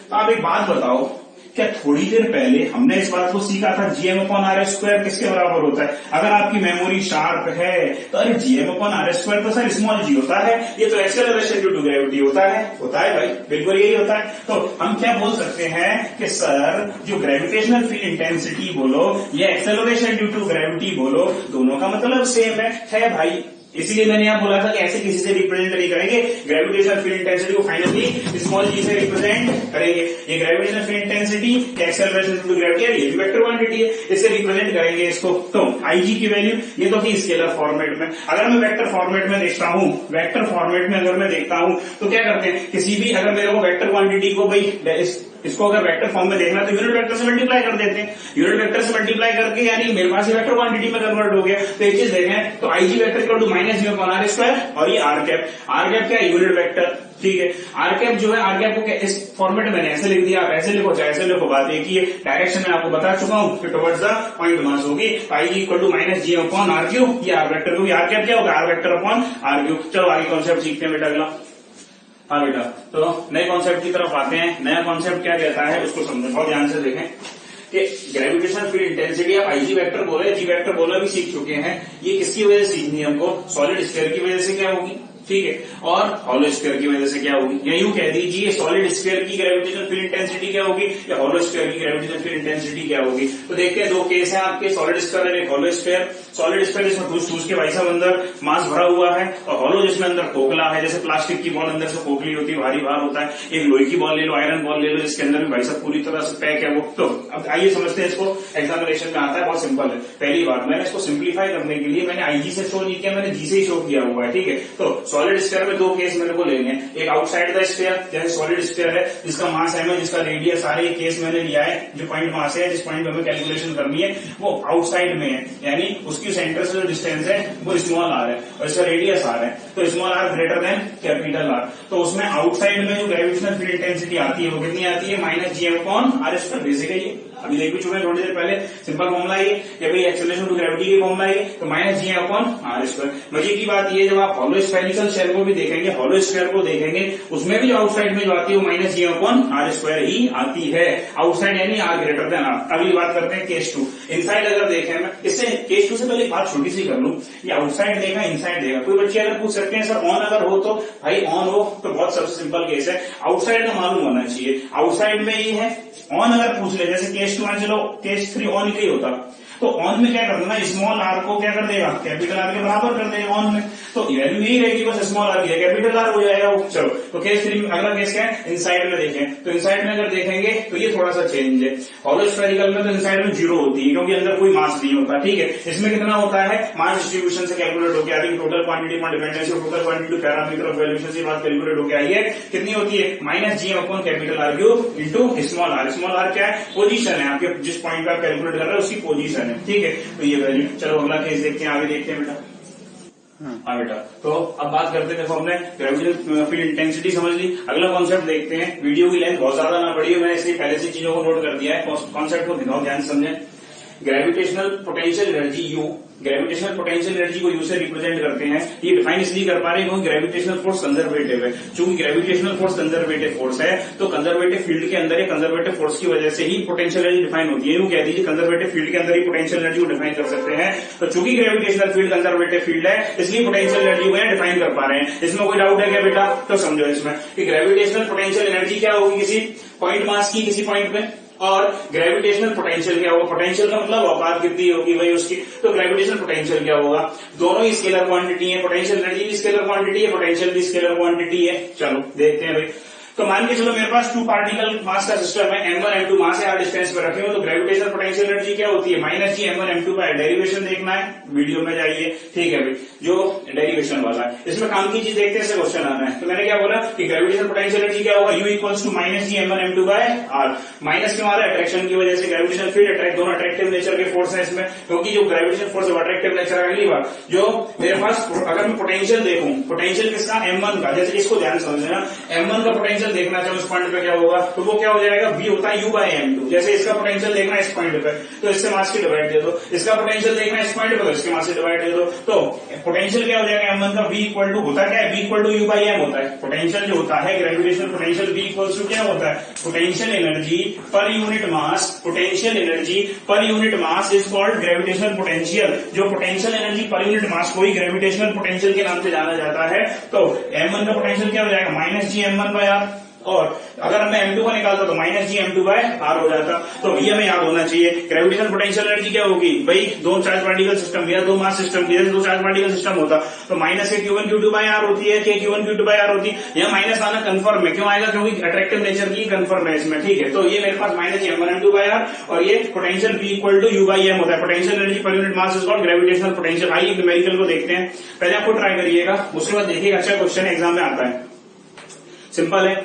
Speaker 1: तो आप एक बात बताओ, क्या थोड़ी देर पहले हमने इस बात को सीखा था जीएम अपॉन आर स्क्वायर किसके बराबर होता है? अगर आपकी मेमोरी शार्प है तो अरे जीएम अपॉन आर स्क्वायर तो सर स्मॉल जी होता है, ये तो एक्सेलरेशन ड्यू टू ग्रेविटी होता है भाई, बिल्कुल यही होता है। तो हम क्या बोल सकते हैं कि सर जो ग्रेविटेशनल फील्ड इंटेंसिटी बोलो या एक्सेलरेशन ड्यू टू ग्रेविटी बोलो, दोनों का मतलब सेम है भाई। इसीलिए मैंने यहाँ बोला था कि ऐसे किसी से रिप्रेजेंट नहीं करेंगे, ग्रेविटेशनल फील्ड इंटेंसिटी को फाइनली स्मॉल जी से रिप्रेजेंट करेंगे। ये gravitational field intensity acceleration to gravity है, ये भी वेक्टर क्वांटिटी है, इससे रिप्रेजेंट करेंगे इसको। तो आईजी की वैल्यू ये तो थी स्केलर फॉर्मेट में, अगर मैं वेक्टर फॉर्मेट में देखता हूँ, वेक्टर फॉर्मेट में अगर मैं देखता हूँ तो क्या करते हैं, किसी भी अगर मेरे को वेक्टर क्वांटिटी को भाई इसको अगर वेक्टर फॉर्म में देखना तो यूनिट वेक्टर से मल्टीप्लाई कर देते हैं, यूनिट वेक्टर से मल्टीप्लाई करके यानी मेरे पास ये वेक्टर क्वांटिटी में कन्वर्ट हो गया। तो एक चीज देखें तो IG vector equal to minus G upon R square, और ये आर कैप क्या है, यूनिट वेक्टर, ठीक है। आर कैप जो है, आर कैप को इस फॉर्मेट मैंने ऐसे लिख दिया, आप ऐसे लिखो चाहे ऐसे लिखो, बात एक ही है, डायरेक्शन में आपको बता चुका हूं कि टुवर्ड्स द पॉइंट मास होगी। IG equal to minus G upon R cube, ये आर वेक्टर क्योंकि आर कैप क्या होगा, R vector upon R cube. चलो आगे कॉन्सेप्ट सीखते हैं बेटा अगला। हाँ बेटा, तो नए कॉन्सेप्ट की तरफ आते हैं। नया कॉन्सेप्ट क्या कहता है उसको समझो, बहुत ध्यान से देखें कि ग्रेविटेशनल फील्ड इंटेंसिटी आप IG वेक्टर बोले, जी वेक्टर बोला भी सीख चुके हैं, ये किसकी वजह से सीखनी है हमको, सॉलिड स्फीयर की वजह से क्या होगी, ठीक है, और हॉलो स्फीयर की वजह से क्या होगी, या यूं कह दीजिए सॉलिड स्फीयर की ग्रेविटेशनल फील्ड इंटेंसिटी क्या होगी या हॉलो स्फीयर की ग्रेविटेशनल फील्ड इंटेंसिटी क्या होगी। तो देखते हैं, दो केस हैं आपके, सॉलिड स्फीयर और एक हॉलो स्फीयर। सॉलिड स्फीयर जिसमें ठूस ठूस के भाई साहब अंदर मास भरा हुआ है, और हॉलो जिसमें अंदर खोखला है, जैसे प्लास्टिक की बॉल अंदर से खोखली होती है, भारी भार होता है। एक लोहे की बॉल ले लो, आयरन बॉल ले लो, जिसके अंदर भी भाई साहब पूरी तरह से पैक है वो। तो अब आइए समझते हैं इसको, एग्जामिनेशन में आता है, बहुत सिंपल है। पहली बात, मैंने इसको सिंप्लीफाई करने के लिए मैंने IG से शो नहीं किया, मैंने G से ही शो किया हुआ है, ठीक है। तो सॉलिड स्फीयर में दो केस मेरे को लेने हैं, एक आउटसाइड द स्फीयर जैसे सॉलिड स्फीयर है जिसका मास m है, जिसका रेडियस, सारे केस मैंने लिया है, जो पॉइंट मास है जिस पॉइंट पे हमें कैलकुलेशन करनी है वो आउटसाइड में है, यानी उसकी सेंटर से जो डिस्टेंस है वो स्मॉल r है और इसका रेडियस r है, तो small r greater than capital R। तो उसमें आउटसाइड में जो ग्रेविटेशनल फील्ड इंटेंसिटी आती है वो कितनी आती है, minus G upon R square. Basic है ये, अभी देख भी चुके हैं थोड़ी देर पहले, सिंपल फॉर्मुला ये कि भाई एक्सेलरेशन टू ग्रेविटी की फॉर्मुला ये, तो minus G upon R square. मजे की बात ये, जब आप हॉलो स्फेरिकल शेल को भी देखेंगे, हॉलो स्फीयर को देखेंगे, उसमें भी जो आउटसाइड में जो आती है वो minus G upon R square ही आती है, आउटसाइड यानी आर ग्रेटर देन आर। अगली बात करते हैं केस 2। इनसाइड अगर देखें, मैं इससे केस 2 से पहले एक बात छोटी सी कर लूं, ये आउटसाइड देखा इनसाइड देखा, कोई बच्चे अगर पूछ सकते हैं सर ऑन अगर हो तो, भाई ऑन हो तो बहुत सबसे सिंपल केस है, आउटसाइड का मालूम होना चाहिए, आउटसाइड में ये है। ऑन अगर पूछ ले, जैसे केस 2 मान चलो केस 3 ऑन ही होता, तो ऑन में क्या करना, स्मॉल आर को क्या कर देगा, कैपिटल आर के बराबर कर देगा ऑन में, तो वैल्यू यही रहेगी, बस स्मॉल आर की कैपिटल आर हो जाएगा वो। चलो तो केस 3 में अगला केस क्या है, इनसाइड में देखें, तो इनसाइड में अगर देखेंगे तो ये थोड़ा सा चेंज है। हॉलो स्फेरिकल में तो इनसाइड में जीरो होती है क्योंकि अंदर कोई मास नहीं होता, ठीक है। इसमें कितना होता है, मास डिस्ट्रीब्यूशन से कैलकुलेट होकर आई है, टोटल क्वांटिटी पर dependency, total quantity parameter of valuation से बात कैलकुलेट होकर आई है, कितनी होती है, minus G upon capital R cube into small R. Small R क्या है, पोजीशन है आपके, जिस पॉइंट पे आप कैलकुलेट कर रहे हैं उसकी पोजीशन है, ठीक है। तो ये वैल्यू, चलो अगला केस देखते हैं, आगे देखते हैं बेटा। हाँ बेटा, तो अब बात करते हैं, देखो हमने ग्रेविटेशनल फील्ड इंटेंसिटी समझ ली, अगला कॉन्सेप्ट देखते हैं। वीडियो की लेंथ बहुत ज्यादा ना बढ़ी है, मैंने इसलिए पहले से चीजों को नोट कर दिया है, कॉन्सेप्ट को दिखाओ ध्यान से समझें। Gravitational potential energy you, gravitational potential energy को यू से रिप्रेजेंट करते हैं। ये डिफाइन इसलिए कर पा रहे हैं क्योंकि ग्रेविटेशनल फोर्स कंजर्वेटिव है। चूंकि ग्रेविटेशनल फोर्स कंजर्वेटिव फोर्स है तो कंजर्वेटिव फील्ड के अंदर, कंजर्वेटिव फोर्स की वजह से ही पोटेंशियल एनर्जी डिफाइन होती है। यूं कह दीजिए कंजर्वेटिव फील्ड के अंदर ही पोटेंशियल एनर्जी को डिफाइन कर सकते हैं। तो चूंकि ग्रेविटेशनल फील्ड कंजर्वेटिव फील्ड है इसलिए पोटेंशियल एनर्जी को डिफाइन कर पा रहे हैं। इसमें कोई डाउट है क्या बेटा? तो समझो इसमें कि ग्रेविटेशनल पोटेंशियल एनर्जी क्या होगी किसी पॉइंट मास की, किसी पॉइंट पे, और ग्रेविटेशनल पोटेंशियल क्या होगा, पोटेंशियल का मतलब औकात कितनी होगी भाई उसकी, तो ग्रेविटेशनल पोटेंशियल क्या होगा। दोनों ही स्केलर क्वांटिटी है, पोटेंशियल एनर्जी भी स्केलर क्वांटिटी है, पोटेंशियल भी स्केलर क्वांटिटी है। चलो देखते हैं भाई। तो मान के चलो मेरे पास 2 पार्टिकल मास का सिस्टम है, m1 m2 मास है, डिस्टेंस पे रखे हो, तो ग्रेविटेशनल पोटेंशियल एनर्जी क्या होती है, माइनस जी m1 m2 का डेरिवेशन देखना है, वीडियो में जाइए, ठीक है भाई, जो डेरिवेशन वाला है। इसमें काम की चीज देखते हैं, इससे क्वेश्चन आना है। तो मैंने क्या बोला कि ग्रेविटेशनल पोटेंशियल एनर्जी क्या होगा, u equals to minus G m1 m2 by r। Minus क्यों आ रहा है, अट्रैक्शन की वजह से, ग्रेविटेशनल फील्ड अट्रैक्ट, दोनों अट्रैक्टिव नेचर के फोर्स है इसमें, क्योंकि जो ग्रेविटेशन फोर्स है अट्रैक्टिव नेचर है। अगली बात, जो मेरे पास अगर मैं पोटेंशियल देखूं, पोटेंशियल किसका, m1 का, जैसे इसको ध्यान समझना, m1 का पोटेंशियल देखना चाहे उस पॉइंट पे क्या होगा, तो वो क्या हो जाएगा, v होता है u बाय m2। जैसे इसका पोटेंशियल देखना है इस पॉइंट पे तो इससे मास की डिवाइड दे दो, इसका पोटेंशियल देखना है इस पॉइंट पे तो इसके मास से डिवाइड दे दो। तो पोटेंशियल क्या हो जाएगा m1 का, v इक्वल टू होता क्या है, v equal to u by m होता है। पोटेंशियल जो होता है gravitational potential, v equal to क्या होता है, पोटेंशियल एनर्जी पर यूनिट मास, पोटेंशियल एनर्जी पर unit mass is called gravitational potential. जो पोटेंशियल एनर्जी पर यूनिट मास को ही ग्रेविटेशनल पोटेंशियल के नाम से जाना जाता है। तो m1 का पोटेंशियल क्या हो जाएगा, minus G m1 bye r, और अगर मैं m2 का निकालता तो minus G m2 by r हो जाता। तो ये हमें याद होना चाहिए, ग्रेविटेशनल पोटेंशियल एनर्जी क्या होगी भाई, दो चार्ज पार्टिकल सिस्टम या दो मास सिस्टम की, दो चार्ज पार्टिकल सिस्टम होता तो माइनस के q1 q2 बाय r होती है, के q1 q2 बाय r होती है। यह माइनस आना कंफर्म है, क्यों आएगा, क्योंकि अट्रैक्टिव नेचर की कंफर्म है इसमें, ठीक है। तो ये मेरे पास minus m1 m2 by r, और ये potential v equal to u by m होता है। पोटेंशियल एनर्जी पर unit mass is called gravitational potential. आइए न्यूमेरिकल को देखते हैं, पहले आपको ट्राई करिएगा, उसके बाद देखिएगा, अच्छा क्वेश्चन एग्जाम में आता है, सिंपल है।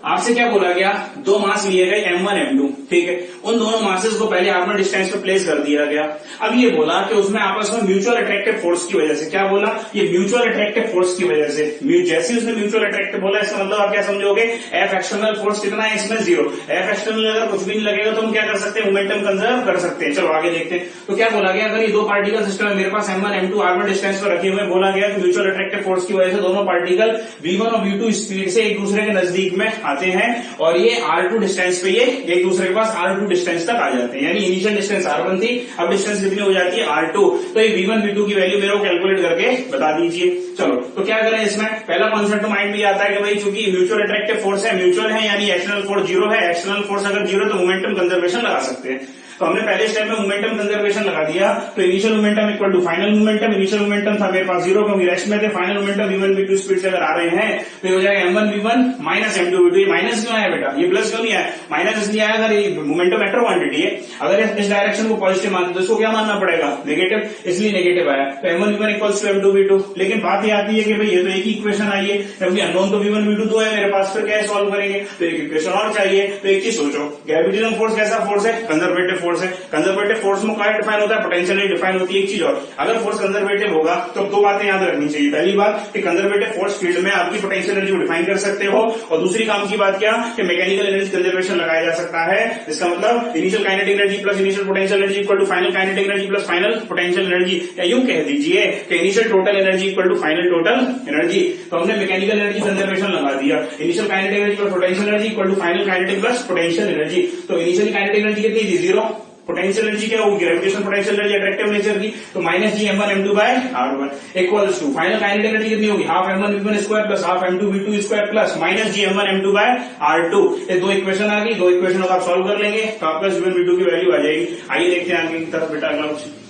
Speaker 1: आपसे क्या बोला गया, दो मास लिए गए M1 M2, ठीक है। उन दोनों मासेस को पहले ऑर्बिटल डिस्टेंस पे प्लेस कर दिया गया। अब ये बोला कि उसमें आपस में म्यूचुअल अट्रैक्टिव फोर्स की वजह से, क्या बोला, ये म्यूचुअल अट्रैक्टिव फोर्स की वजह से, जैसे ही उसने म्यूचुअल अट्रैक्टिव बोला इसका मतलब आप क्या समझोगे, एफ एक्सटर्नल फोर्स कितना है इसमें, 0। एफ एक्सटर्नल अगर कुछ भी नहीं लगेगा तो हम क्या कर सकते हैं, मोमेंटम कंजर्व कर सकते हैं। चलो आगे देखते हैं। तो क्या बोला गया, अगर ये दो पार्टिकल सिस्टम है, मेरे पास M1 M2 ऑर्बिटल डिस्टेंस पर रखे हुए, बोला गया कि म्यूचुअल अट्रैक्टिव फोर्स की वजह से दोनों पार्टिकल V1 और V2 स्पीड से एक दूसरे के नजदीक में आते हैं और ये R2 डिस्टेंस पे ये एक दूसरे के पास R2 डिस्टेंस तक आ जाते हैं। यानी इनिशियल डिस्टेंस R1 थी, अब डिस्टेंस कितनी हो जाती है, R2। तो ये V1 V2 की वैल्यू मेरे को कैलकुलेट करके बता दीजिए। चलो तो क्या करें, इसमें पहला कॉन्सेप्ट माइंड में आता है कि भाई चूंकि म्यूचुअल अट्रैक्टिव फोर्स है, म्यूचुअल है यानी एक्सटर्नल फोर्स 0 है, एक्सटर्नल फोर्स अगर 0 तो मोमेंटम कंजर्वेशन लगा सकते हैं। तो हमने पहले स्टेप में मोमेंटम कंजर्वेशन लगा दिया। तो initial momentum equal to final momentum, initial momentum था मेरे पास 0 क्योंकि रेस्ट में थे, final momentum V1 V2 speed से अगर आ रहे हैं तो हो जाएगा M1 V1 minus M2 V2। ये माइनस क्यों आया बेटा, ये प्लस क्यों नहीं आया, माइनस इसलिए आया अगर ये मोमेंटम वेक्टर क्वांटिटी है, अगर इस डायरेक्शन को पॉजिटिव मानते तो इसको क्या मानना पड़ेगा, नेगेटिव, इसलिए नेगेटिव आया। तो M1 V1 equals to M2 V2। लेकिन बात ये आती है कि भाई ये तो एक ही इक्वेशन आई है, क्योंकि अननोन तो V1 V2 दो है मेरे पास, फिर क्या सॉल्व करेंगे, तो एक इक्वेशन और चाहिए। तो एक चीज सोचो, ग्रेविटेशनल फोर्स कैसा फोर्स है, कंजर्वेटिव फोर्स है। कंजर्वेटिव फोर्स में क्या डिफाइन होता है, पोटेंशियल डिफाइन होती है। एक चीज और, अगर फोर्स कंजर्वेटिव होगा तो दो बातें याद रखनी चाहिए। पहली बात कि कंजर्वेटिव फोर्स फील्ड में आपकी पोटेंशियल एनर्जी को डिफाइन कर सकते हो, और दूसरी काम की बात क्या कि मैकेनिकल एनर्जी कंजर्वेशन लगाया जा सकता है। इसका मतलब initial kinetic energy plus initial potential energy equal to final kinetic energy plus final potential energy, या यूं कह दीजिए कि initial total energy equal to final total energy. तो हमने मैकेनिकल एनर्जी कंजर्वेशन लगा दिया, initial kinetic energy plus potential energy equal to final kinetic plus potential energy. तो इनिशियल काइनेटिक एनर्जी कितनी थी, 0। पोटेंशियल एनर्जी क्या होगी, gravitation potential energy attractive nature की, तो minus G M1 M2 by R1 equals to final kinetic energy कितनी होगी, half M1 V1 square plus half M2 V2 square plus minus G M1 M2 by R2। ये दो equation आ गई, दो equation को आप सॉल्व कर लेंगे तो आपका V1 V2 की वैल्यू आ जाएगी। आइए देखते हैं आगे की तरफ बेटा अगला क्वेश्चन।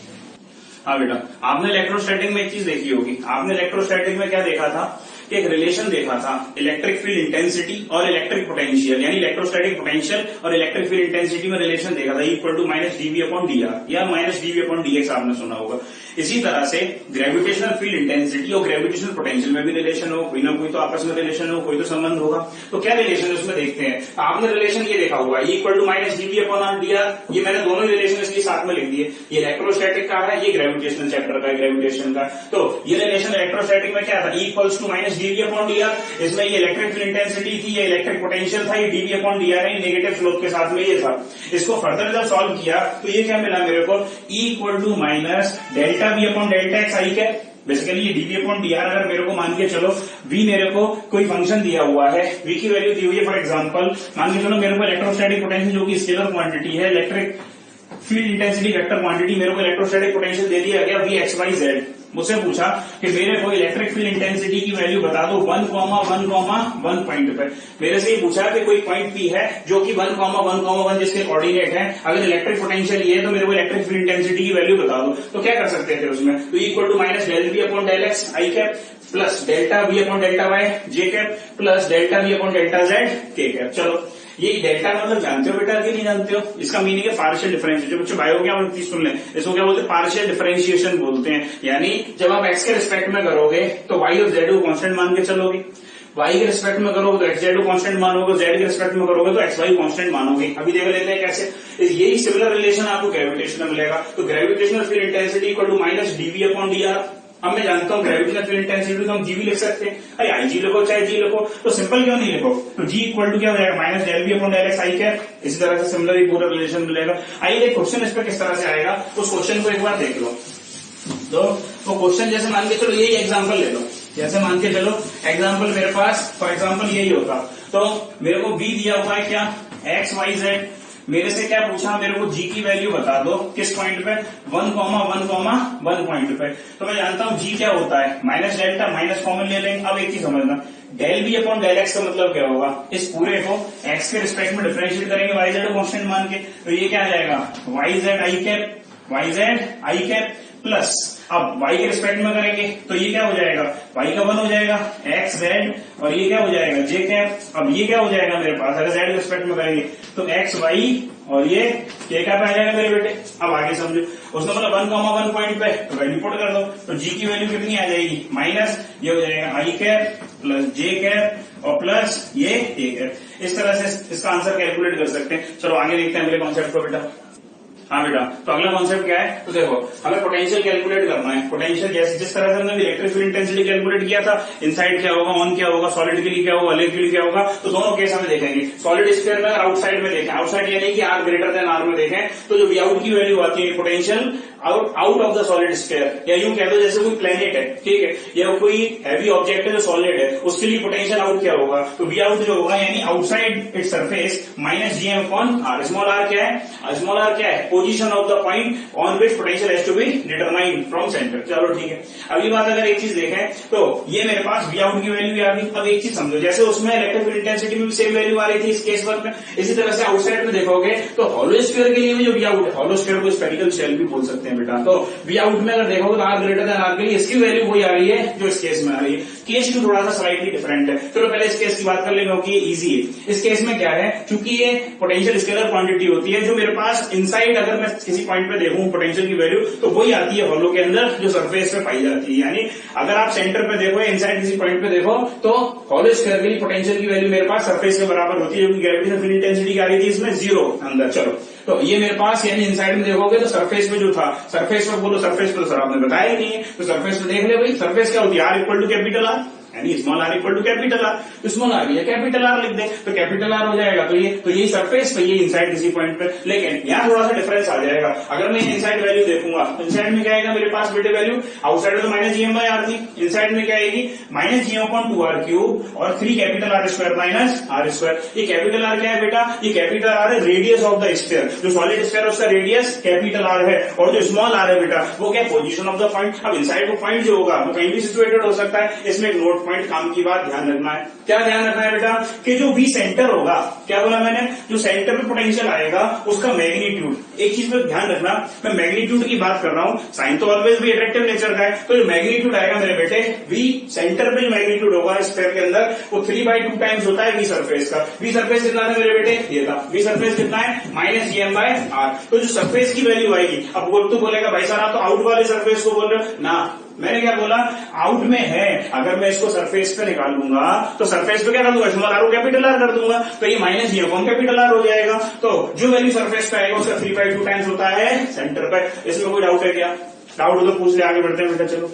Speaker 1: हाँ बेटा, आपने इलेक्ट्रोस्टैटिक में एक चीज देखी होगी, आपने इलेक्ट्रोस्टैटिक में क्या देखा था, एक रिलेशन देखा था इलेक्ट्रिक फील्ड इंटेंसिटी और इलेक्ट्रिक पोटेंशियल, यानी इलेक्ट्रोस्टैटिक पोटेंशियल और इलेक्ट्रिक फील्ड इंटेंसिटी में रिलेशन देखा था, equal to minus D V upon D R या माइनस डीवी अपॉन डीएक्स आपने सुना होगा। इसी तरह से ग्रेविटेशनल फील्ड इंटेंसिटी और ग्रेविटेशनल पोटेंशियल में भी रिलेशन हो, कोई ना कोई तो आपस में रिलेशन हो, कोई तो संबंध होगा। तो क्या रिलेशन है उसमें देखते हैं। आपने रिलेशन ये देखा होगा, equal to minus D V upon R D R, ये मैंने दोनों रिलेशन इसके साथ में लिख दिए। ये इलेक्ट्रोस्टैटिक का है, ये ग्रेविटेशनल चैप्टर का है, ग्रेविटेशन का। तो ये रिलेशन इलेक्ट्रोस्टैटिक में क्या था, equals to minus D V upon D R. इसमें ये इलेक्ट्रिक फील्ड इंटेंसिटी थी, ये इलेक्ट्रिक पोटेंशियल था, ये डीवी अपॉन डी आर है, नेगेटिव स्लोप के साथ में ये था। इसको फर्दर जब सॉल्व किया तो ये क्या मिला मेरे को, equal to minus delta V upon delta X I क्या, बेसिकली ये डीवी अपॉन डी आर अगर मेरे को मान के चलो, वी मेरे को कोई फंक्शन दिया हुआ है, वी की वैल्यू दी हुई है, फॉर एग्जांपल मान के चलो मेरे को इलेक्ट्रोस्टैटिक पोटेंशियल जो कि स्केलर क्वांटिटी है, electric field intensity vector quantity, मेरे को इलेक्ट्रोस्टैटिक पोटेंशियल दे दिया गया वी एक्स वाई जेड। मुझसे पूछा कि मेरे को इलेक्ट्रिक फील्ड इंटेंसिटी की वैल्यू बता दो 1,1,1 पॉइंट पे। मेरे से ये पूछा कि कोई पॉइंट पी है जो कि 1,1,1 जिसके कोऑर्डिनेट है, अगर इलेक्ट्रिक पोटेंशियल ये है तो मेरे को इलेक्ट्रिक फील्ड इंटेंसिटी की वैल्यू बता दो। तो क्या कर सकते थे उसमें, तो equal to minus del V upon del X I cap plus delta V upon delta Y J cap plus delta V upon delta Z K cap. चलो ये डेल्टा मतलब जानते हो बेटा कि नहीं जानते हो, इसका मीनिंग है पार्शियल डिफरेंशिएशन। जो बच्चे बायो क्या बोलती सुन लें, इसको क्या बोलते हैं, पार्शियल डिफरेंशिएशन बोलते हैं। यानी जब आप एक्स के रिस्पेक्ट में करोगे तो वाई और जेड को कांस्टेंट मान के चलोगे, वाई के रिस्पेक्ट में करोगे तो एक्स जेड को कांस्टेंट मानोगे, जेड के रिस्पेक्ट में करोगे तो एक्स वाई को कांस्टेंट मानोगे। अभी देख लेते हैं कैसे। यही सिमिलर रिलेशन आपको ग्रेविटेशन में मिलेगा। तो gravitational field intensity equal to minus D V upon D R. अब मैं जानता हूँ ग्रेविटेशनल फील्ड इंटेंसिटी तो हम जी भी लिख सकते हैं, अरे आई जी लिखो चाहे जी लिखो, तो सिंपल क्यों नहीं लिखो, तो जी इक्वल टू क्या हो जाएगा minus del V upon del X I cap. इसी तरह से सिमिलर ही पूरा रिलेशन मिलेगा। आइए क्वेश्चन इस पर किस तरह से आएगा, उस क्वेश्चन को एक बार देख लो। तो वो क्वेश्चन जैसे मान के चलो यही एग्जाम्पल ले लो, जैसे मान के चलो एग्जाम्पल मेरे पास फॉर एग्जाम्पल यही होता, तो मेरे को बी दिया हुआ है क्या, एक्स वाई जेड। मेरे से क्या पूछा, मेरे को जी की वैल्यू बता दो किस पॉइंट पे, 1,1,1 पॉइंट पे। तो मैं जानता हूं जी क्या होता है, माइनस डेल्टा, माइनस कॉमन ले लेंगे। अब एक चीज समझना, del V upon del X का मतलब क्या होगा, इस पूरे को एक्स के रिस्पेक्ट में डिफरेंशिएट करेंगे वाई जेड को कांस्टेंट मान के, तो ये क्या आ जाएगा Y Z I cap, Y Z I cap plus, अब y के रिस्पेक्ट में करेंगे तो ये क्या हो जाएगा, y का 1 हो जाएगा, x z, और ये क्या हो जाएगा j कैप। अब ये क्या हो जाएगा मेरे पास, अगर z के रिस्पेक्ट में करेंगे तो x y और ये k कैप आ जाएगा मेरे बेटे। अब आगे समझो, उसने बोला 1,1 पॉइंट पे, तो वैल्यू पुट कर दो, तो g की वैल्यू कितनी आ जाएगी, माइनस ये हो जाएगा i cap plus j cap और प्लस ये 1 है। इस तरह से इसका आंसर कैलकुलेट कर सकते हैं। चलो आगे देखते हैं अगले कॉन्सेप्ट को बेटा। हाँ बेटा, तो अगला कॉन्सेप्ट क्या है, तो देखो हमें पोटेंशियल कैलकुलेट करना है। पोटेंशियल जैसे जिस तरह से हमने इलेक्ट्रिक फील्ड इंटेंसिटी कैलकुलेट किया था, इनसाइड क्या होगा, ऑन क्या होगा, सॉलिड के लिए क्या होगा, लिक्विड के लिए क्या होगा, तो दोनों केस हमें देखेंगे। सॉलिड स्फीयर में आउटसाइड में देखें, आउटसाइड यानी कि आर ग्रेटर देन आर में देखें, तो जो वी आउट की वैल्यू आती है potential out of the solid sphere, या यूं कह दो जैसे कोई प्लेनेट है, ठीक है, या कोई हैवी ऑब्जेक्ट है जो सॉलिड है, उसके लिए पोटेंशियल आउट क्या होगा, तो वी आउट जो होगा यानी outside its surface minus G M upon R. Small R क्या है, स्मॉल आर क्या है, position of the point on which potential has to be determined from centre. चलो ठीक है, अगली बात अगर एक चीज देखें तो ये मेरे पास वी आउट की वैल्यू आ गई। अब एक चीज समझो, जैसे उसमें इलेक्ट्रिक फील्ड इंटेंसिटी में भी सेम वैल्यू आ रही थी इस केस वर्क में, इसी तरह से आउटसाइड में देखोगे तो हॉलो स्फीयर के लिए भी जो वी आउट है, हॉलो स्फीयर को स्फेरिकल शेल भी बोल सकते हैं बेटा, तो वी आउट में अगर देखोगे तो आर ग्रेटर देन आर के लिए इसकी वैल्यू वही आ रही है जो इस केस में आ रही है। केस की थोड़ा सा स्लाइटली डिफरेंट है। चलो पहले इस केस की बात कर लेंगे क्योंकि ये इजी है। इस केस में क्या है, क्योंकि ये पोटेंशियल स्केलर क्वांटिटी होती है, जो मेरे पास इनसाइड अगर मैं किसी पॉइंट पे देखूं पोटेंशियल की वैल्यू तो वही आती है हॉलो के अंदर जो सरफेस पे पाई जाती है। यानी अगर आप सेंटर पे देखो, इनसाइड किसी पॉइंट पे देखो, तो हॉलो स्फीयर के लिए पोटेंशियल की वैल्यू मेरे पास सरफेस के बराबर होती है, जो कि ग्रेविटेशनल फील्ड इंटेंसिटी आ रही थी इसमें 0 अंदर। चलो तो ये मेरे पास यानी इनसाइड में देखोगे तो सरफेस पे जो था, सरफेस पे बोलो, सरफेस पे तो सर आपने बताया ही नहीं है, तो सरफेस पे देख ले भाई, सरफेस क्या होती है, R equal to capital R, यानी small R equal to capital R, तो स्मॉल आर या कैपिटल आर लिख दे तो कैपिटल आर हो जाएगा। तो यही सरफेस पे, ये इनसाइड किसी पॉइंट पे, लेकिन यहाँ थोड़ा सा डिफरेंस आ जाएगा। अगर मैं इनसाइड वैल्यू देखूंगा तो इनसाइड में क्या आएगा मेरे पास बेटे वैल्यू, आउटसाइड में तो माइनस जीएम बाई आर थी, इनसाइड में क्या आएगी minus G M upon 2r cube और 3 capital R square minus R square. ये कैपिटल आर क्या है बेटा, ये कैपिटल आर है रेडियस ऑफ द स्फीयर, जो सॉलिड स्फीयर उसका रेडियस कैपिटल आर है, और जो स्मॉल आर है बेटा वो क्या, पोजीशन ऑफ द पॉइंट। अब इनसाइड वो पॉइंट जो होगा वो कहीं भी सिचुएटेड हो सकता है। इसमें एक नोट पॉइंट काम की बात ध्यान रखना है। क्या ध्यान रखना है बेटा, कि जो वी सेंटर होगा, क्या बोला मैंने, जो सेंटर पे पोटेंशियल आएगा उसका मैग्नीट्यूड, एक चीज पे ध्यान रखना, मैं मैग्नीट्यूड की बात कर रहा हूं, साइन तो ऑलवेज भी एट्रैक्टिव नेचर का है, तो जो मैग्नीट्यूड आएगा मेरे बेटे, वी सेंटर पे जो मैग्नीट्यूड होगा स्फीयर के अंदर वो 3/2 टाइम्स होता है वी सरफेस का। वी सरफेस कितना था मेरे बेटे, ये था, वी सरफेस कितना है माइनस जीएम बाय आर। तो जो सरफेस की वैल्यू आएगी, अब वो तो बोलेगा भाई साहब आप तो आउट वाले सरफेस को बोल रहे हो ना, मैंने क्या बोला, आउट में है, अगर मैं इसको सरफेस पे निकालूंगा तो सरफेस पे क्या कर दूंगा, स्मॉल आर को कैपिटल आर कर दूंगा, तो ये माइनस जीरो कौन कैपिटल आर हो जाएगा। तो जो वैल्यू सरफेस पे आएगा उसका 3/2 टाइम्स होता है सेंटर पे। इसमें कोई डाउट है क्या, डाउट हो तो पूछ ले, आगे बढ़ते हैं बेटा। चलो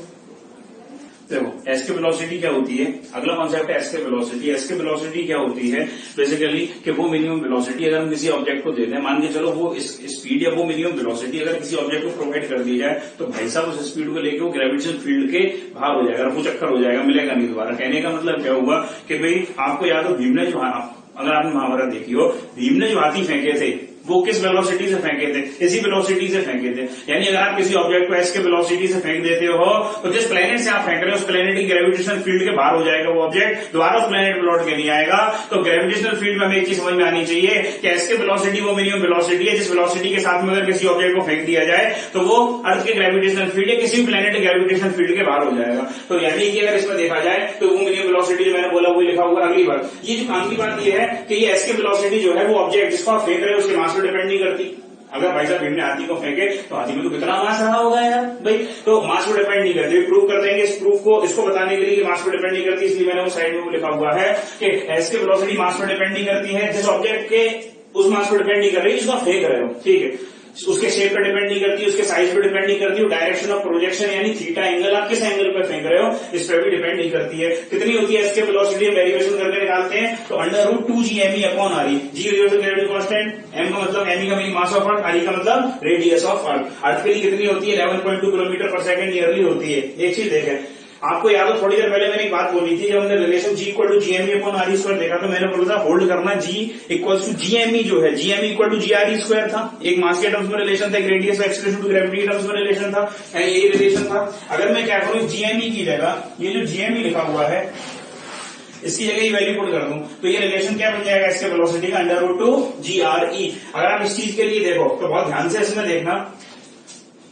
Speaker 1: देखो एस के वेलोसिटी क्या होती है, अगला कॉन्सेप्ट है एस के वेलोसिटी। एस के वेलोसिटी क्या होती है बेसिकली, कि वो मिनिमम वेलोसिटी अगर हम किसी ऑब्जेक्ट को दे दें, मान के चलो वो स्पीड या वो मिनिमम वेलोसिटी अगर किसी ऑब्जेक्ट को प्रोवाइड कर दी जाए तो भाई साहब उस स्पीड को लेके वो ग्रेविटेशन फील्ड के बाहर हो जाएगा, वो चक्कर हो जाएगा, मिलेगा नहीं दोबारा। कहने का मतलब क्या हुआ कि भाई आपको याद हो भीम ने जो, अगर आपने महाभारत देखी हो, भीम ने जो हाथी फेंके थे वो किस वेलोसिटी से फेंके थे, इसी वेलोसिटी से फेंके थे। यानी अगर आप किसी ऑब्जेक्ट को एस के वेलोसिटी से फेंक देते हो तो जिस प्लेनेट से आप फेंक रहे हो उस प्लेनेट की ग्रेविटेशनल फील्ड के बाहर हो जाएगा वो ऑब्जेक्ट, दोबारा उस प्लेनेट पे लौट के नहीं आएगा। तो ग्रेविटेशनल फील्ड में हमें एक चीज समझ में आनी चाहिए कि एस के वेलोसिटी वो मिनिमम वेलोसिटी है जिस वेलोसिटी के साथ में अगर किसी ऑब्जेक्ट को फेंक दिया जाए तो वो अर्थ के ग्रेविटेशनल फील्ड या किसी भी प्लेनेट के ग्रेविटेशनल फील्ड के बाहर हो जाएगा। तो यानी कि अगर इसमें देखा जाए तो वो मिनिमम वेलोसिटी जो मैंने बोला वो लिखा होगा। अगली बार ये जो काम की बात ये है कि ये एस के वेलोसिटी जो है वो ऑब्जेक्ट जिसको आप फेंक रहे हो उसके मास पर डिपेंड नहीं करती। अगर भाई साहब भीम ने हाथी को फेंके तो हाथी में तो कितना मास रहा होगा यार भाई, तो मास पर डिपेंड नहीं करती। प्रूव कर देंगे इस प्रूफ को, इसको बताने के लिए कि मास पर डिपेंड नहीं करती, इसलिए मैंने वो साइड में वो लिखा हुआ है कि एस के वेलोसिटी मास पर डिपेंड नहीं करती है, जिस ऑब्जेक्ट के उस मास पर डिपेंड नहीं कर रही जिसको फेंक रहे हो, ठीक है, उसके शेप पर डिपेंड नहीं करती, उसके साइज पर डिपेंड नहीं करती, डायरेक्शन ऑफ प्रोजेक्शन यानी थीटा एंगल आप किस एंगल पे फेंक रहे हो इस पर भी डिपेंड नहीं करती है। कितनी होती है इसके वेलोसिटी हम डेरिवेशन करके निकालते हैं तो √2gme upon R. G universal gravity constant, M का मतलब एम का meaning mass of earth, R का मतलब रेडियस ऑफ अर्थ। अर्थ के लिए कितनी होती है 11.2 किलोमीटर पर सेकंड ईयरली होती है। एक चीज देखें, आपको याद हो थोड़ी देर पहले मैंने एक बात बोली थी, जब हमने relation G equal to GME upon RE square देखा तो मैंने बोला था होल्ड करना G इक्वल टू GME जो है GME equal to GRE square था। एक मास के टर्म्स में रिलेशन था, एक radius of acceleration to gravity के टर्म्स में रिलेशन था, यही रिलेशन था। अगर मैं क्या करूं GME की जगह ये जो GME लिखा हुआ है इसकी जगह ये वैल्यू पुट कर दूं तो ये रिलेशन क्या बन जाएगा इसके वेलोसिटी का √2GRE। अगर आप इस चीज के लिए देखो तो बहुत ध्यान से इसमें देखना,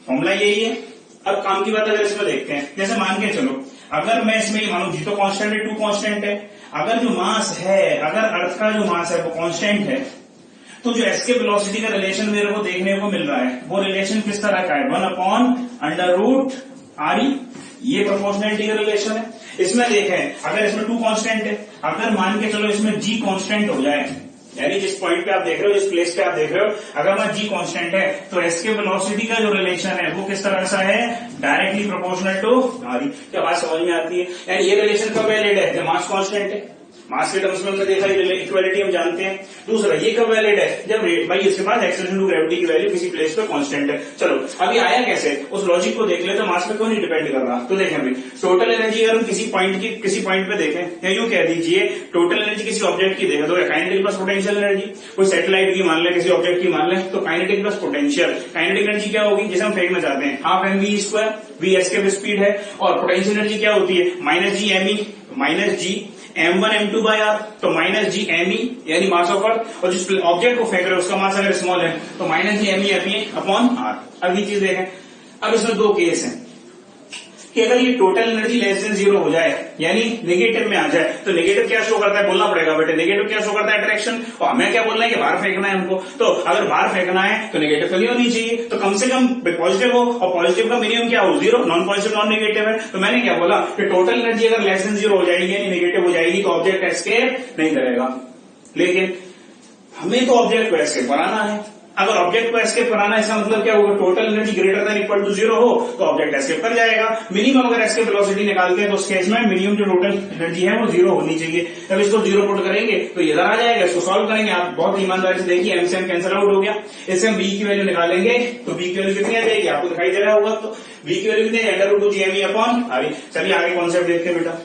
Speaker 1: फॉर्मूला यही है। अब काम की बात अगर इसमें देखते हैं, जैसे मान के चलो अगर मैं इसमें ये मानू जी तो कांस्टेंट है, 2 कांस्टेंट है, अगर जो मास है, अगर अर्थ का जो मास है वो कांस्टेंट है तो जो एस के वेलोसिटी का रिलेशन मेरे को देखने को मिल रहा है वो रिलेशन किस तरह का है 1/√r आर ई, ये प्रोपोर्शनैलिटी का रिलेशन है। इसमें देखें अगर इसमें 2 कांस्टेंट है, अगर मान के चलो इसमें जी कांस्टेंट हो जाए, यानी जिस पॉइंट पे आप देख रहे हो, जिस प्लेस पे आप देख रहे हो, अगर वहां जी कांस्टेंट है तो एस के वेलोसिटी का जो रिलेशन है वो किस तरह सा है, directly proportional to R E. क्या बात समझ में आती है? यानी ये रिलेशन कब वैलिड है, जब मास कांस्टेंट है, मास के टर्म्स में हमने देखा इक्वालिटी हम जानते हैं। दूसरा ये कब वैलिड है, जब भाई इसके पास एक्सेलरेशन टू ग्रेविटी की वैल्यू किसी प्लेस पे कांस्टेंट है। चलो अभी आया कैसे, उस लॉजिक को देख ले तो मास पे क्यों नहीं डिपेंड कर रहा। तो देखें अभी टोटल एनर्जी अगर हम किसी पॉइंट पे देखें, या यूं कह दीजिए टोटल एनर्जी किसी ऑब्जेक्ट की देखें तो काइनेटिक प्लस पोटेंशियल एनर्जी, कोई सैटेलाइट की मान ले, किसी ऑब्जेक्ट की मान ले, तो kinetic plus potential, kinetic energy क्या होगी, जिसे हम फेंकना चाहते हैं, half M V square, V escape speed है, और पोटेंशियल एनर्जी क्या होती है, minus G M E minus G m1 m2 by R, तो माइनस जी एम ई यानी मास ऑफ अर्थ, और जिस ऑब्जेक्ट को फेंक रहे हो उसका मास अगर स्मॉल है तो minus G M E A P upon R. अब ये चीज देखें, अब इसमें 2 केस हैं कि अगर ये टोटल एनर्जी लेस देन 0 हो जाए, यानी नेगेटिव में आ जाए, तो नेगेटिव क्या शो करता है, बोलना पड़ेगा बेटे, नेगेटिव क्या शो करता है, अट्रैक्शन। और हमें क्या बोलना है कि बाहर फेंकना है हमको, तो अगर बाहर फेंकना है तो नेगेटिव तो नहीं होनी चाहिए, तो कम से कम पॉजिटिव हो, और पॉजिटिव का मिनिमम क्या हो, 0, नॉन पॉजिटिव नॉन नेगेटिव है। तो मैंने क्या बोला कि टोटल एनर्जी अगर लेस देन 0 हो जाएगी यानी नेगेटिव हो जाएगी तो ऑब्जेक्ट एस्केप नहीं करेगा। लेकिन हमें तो ऑब्जेक्ट को एस्केप बनाना है, अगर ऑब्जेक्ट को एस्केप कराना है इसका मतलब क्या होगा, total energy greater than equal to 0 हो तो ऑब्जेक्ट एस्केप कर जाएगा। मिनिमम अगर एस्केप वेलोसिटी निकालते हैं तो उस केस में मिनिमम जो टोटल एनर्जी है वो 0 होनी चाहिए। तब इसको 0 पुट करेंगे तो ये इधर आ जाएगा, इसको सॉल्व करेंगे। आप बहुत ईमानदारी से देखिए, एम से एम कैंसिल आउट हो गया, इससे हम बी की वैल्यू निकालेंगे तो बी की वैल्यू कितनी आ जाएगी, आपको दिखाई दे रहा होगा, तो बी की वैल्यू कितनी है, under root G M E upon R. चलिए आगे कॉन्सेप्ट देखते हैं बेटा।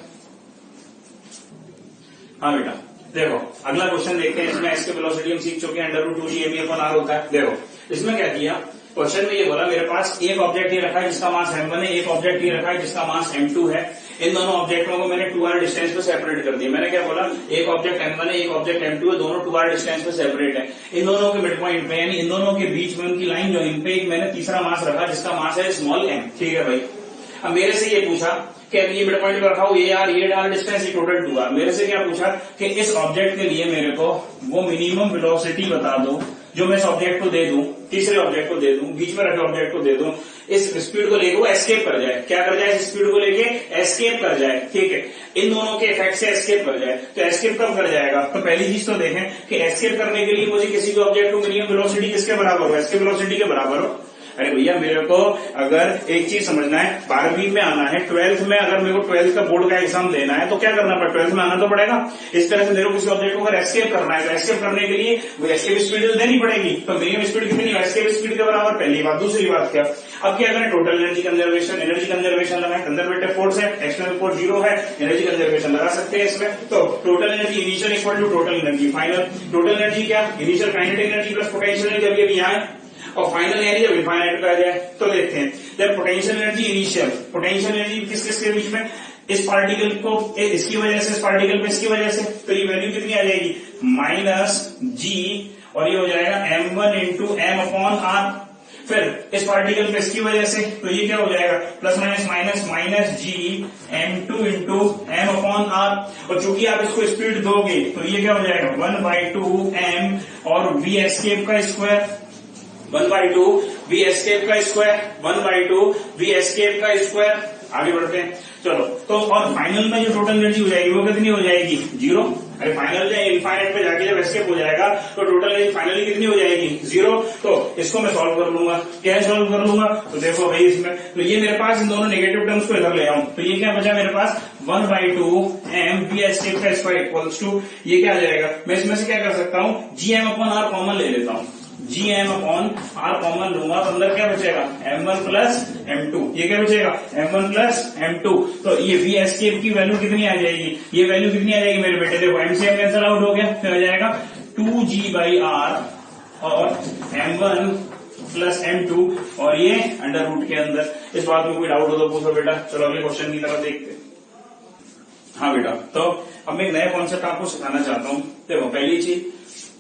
Speaker 1: हाँ बेटा देखो अगला क्वेश्चन देखते हैं, इसमें इसके वेलोसिटी हम सीख चुके हैं, under root 2 G M E upon R होता है। देखो इसमें क्या किया, क्वेश्चन में ये बोला मेरे पास एक ऑब्जेक्ट ये रखा है जिसका मास m1 है, एक ऑब्जेक्ट ये रखा है जिसका मास m2 है। इन दोनों ऑब्जेक्टों को मैंने 2r डिस्टेंस पे सेपरेट कर दिया। मैंने क्या बोला, एक ऑब्जेक्ट m1 है, एक ऑब्जेक्ट m2 है, दोनों 2r डिस्टेंस पे सेपरेट है। इन दोनों के मिड पॉइंट पे यानी इन दोनों के बीच में उनकी लाइन जो इन पे एक मैंने तीसरा मास रखा जिसका मास है स्मॉल m। ठीक है भाई, अब मेरे से ये पूछा कि अब ये मिड पॉइंट पे रखा हूं, ये r डिस्टेंस, ये टोटल 2r। मेरे से क्या पूछा कि इस ऑब्जेक्ट के लिए मेरे को वो मिनिमम वेलोसिटी बता दो जो मैं इस ऑब्जेक्ट को दे दूं, तीसरे ऑब्जेक्ट को दे दूं, बीच में रखे ऑब्जेक्ट को दे दूं, इस स्पीड को लेके वो एस्केप कर जाए। क्या कर जाए, इस स्पीड को लेके एस्केप कर जाए। ठीक है, इन दोनों के इफेक्ट से एस्केप कर जाए। तो एस्केप कब कर जाएगा, तो पहली चीज तो देखें कि एस्केप करने के लिए मुझे किसी भी ऑब्जेक्ट को मिनिमम वेलोसिटी किसके बराबर हो, एस्केप वेलोसिटी के बराबर हो। अरे भैया मेरे को अगर एक चीज समझना है, 12वीं में आना है, 12th में अगर मेरे को 12th का बोर्ड का एग्जाम देना है तो क्या करना पड़ेगा, 12th में आना तो पड़ेगा। इस तरह से मेरे को किसी ऑब्जेक्ट को अगर एस्केप करना है तो एस्केप करने के लिए वो एस्केप स्पीड देनी पड़ेगी। तो मिनिमम स्पीड कितनी है, एस्केप स्पीड के बराबर, पहली बात। दूसरी बात क्या, अब क्या करें, टोटल एनर्जी कंजर्वेशन लगाए, कंजर्वेटिव फोर्स है, एक्सटर्नल फोर्स 0 है, एनर्जी कंजर्वेशन लगा सकते हैं इसमें। तो total energy initial equal to total energy final. Total energy क्या, initial kinetic energy plus potential energy, जब ये भी आए, और फाइनल एनर्जी जब इनफाइनाइट पे आ जाए। तो देखते हैं, जब potential energy initial, potential energy किस किस के बीच में, इस पार्टिकल को इसकी वजह से, इस पार्टिकल पे इसकी वजह से, तो ये वैल्यू कितनी आ जाएगी, माइनस जी, और ये हो जाएगा m1 into M upon are. फिर इस पार्टिकल पे इसकी वजह से, तो ये क्या हो जाएगा, plus minus minus minus G m2 into M upon R. और चूंकि आप इसको स्पीड दोगे तो ये क्या हो जाएगा, 1/2 m और v एस्केप का स्क्वायर, 1/2 v एस्केप का स्क्वायर, 1/2 v एस्केप का स्क्वायर। आगे बढ़ते हैं, चलो। तो और फाइनल में जो टोटल एनर्जी हो जाएगी वो कितनी हो जाएगी, 0। अरे फाइनल जो इनफाइनाइट पे जाके जब एस्केप हो जाएगा तो टोटल एनर्जी फाइनली कितनी हो जाएगी, 0। तो इसको मैं सॉल्व कर लूंगा, क्या सॉल्व कर लूंगा, तो देखो भाई इसमें, तो ये मेरे पास इन दोनों नेगेटिव टर्म्स को इधर ले आऊं, तो ये क्या बचा मेरे पास, 1/2 m v एस्केप का स्क्वायर इक्वल्स टू, ये क्या आ जाएगा, मैं इसमें से क्या कर सकता हूं, gm अपॉन r कॉमन ले लेता हूं, gm अपॉन r कॉमन लूंगा तो अंदर क्या बचेगा, m1 प्लस m2। ये क्या बचेगा, m1 प्लस m2। तो ये v एस्केप की वैल्यू कितनी आ जाएगी, ये वैल्यू कितनी आ जाएगी मेरे बेटे, देखो m से m कैंसिल आउट हो गया, तो आ जाएगा 2g/r और m1 प्लस m2, और ये अंडर रूट के अंदर। इस बात में कोई डाउट हो तो पूछो बेटा। चलो अगले क्वेश्चन की तरफ देखते हैं। हाँ बेटा, तो अब मैं एक नया कॉन्सेप्ट आपको सिखाना चाहता हूँ। देखो पहली चीज,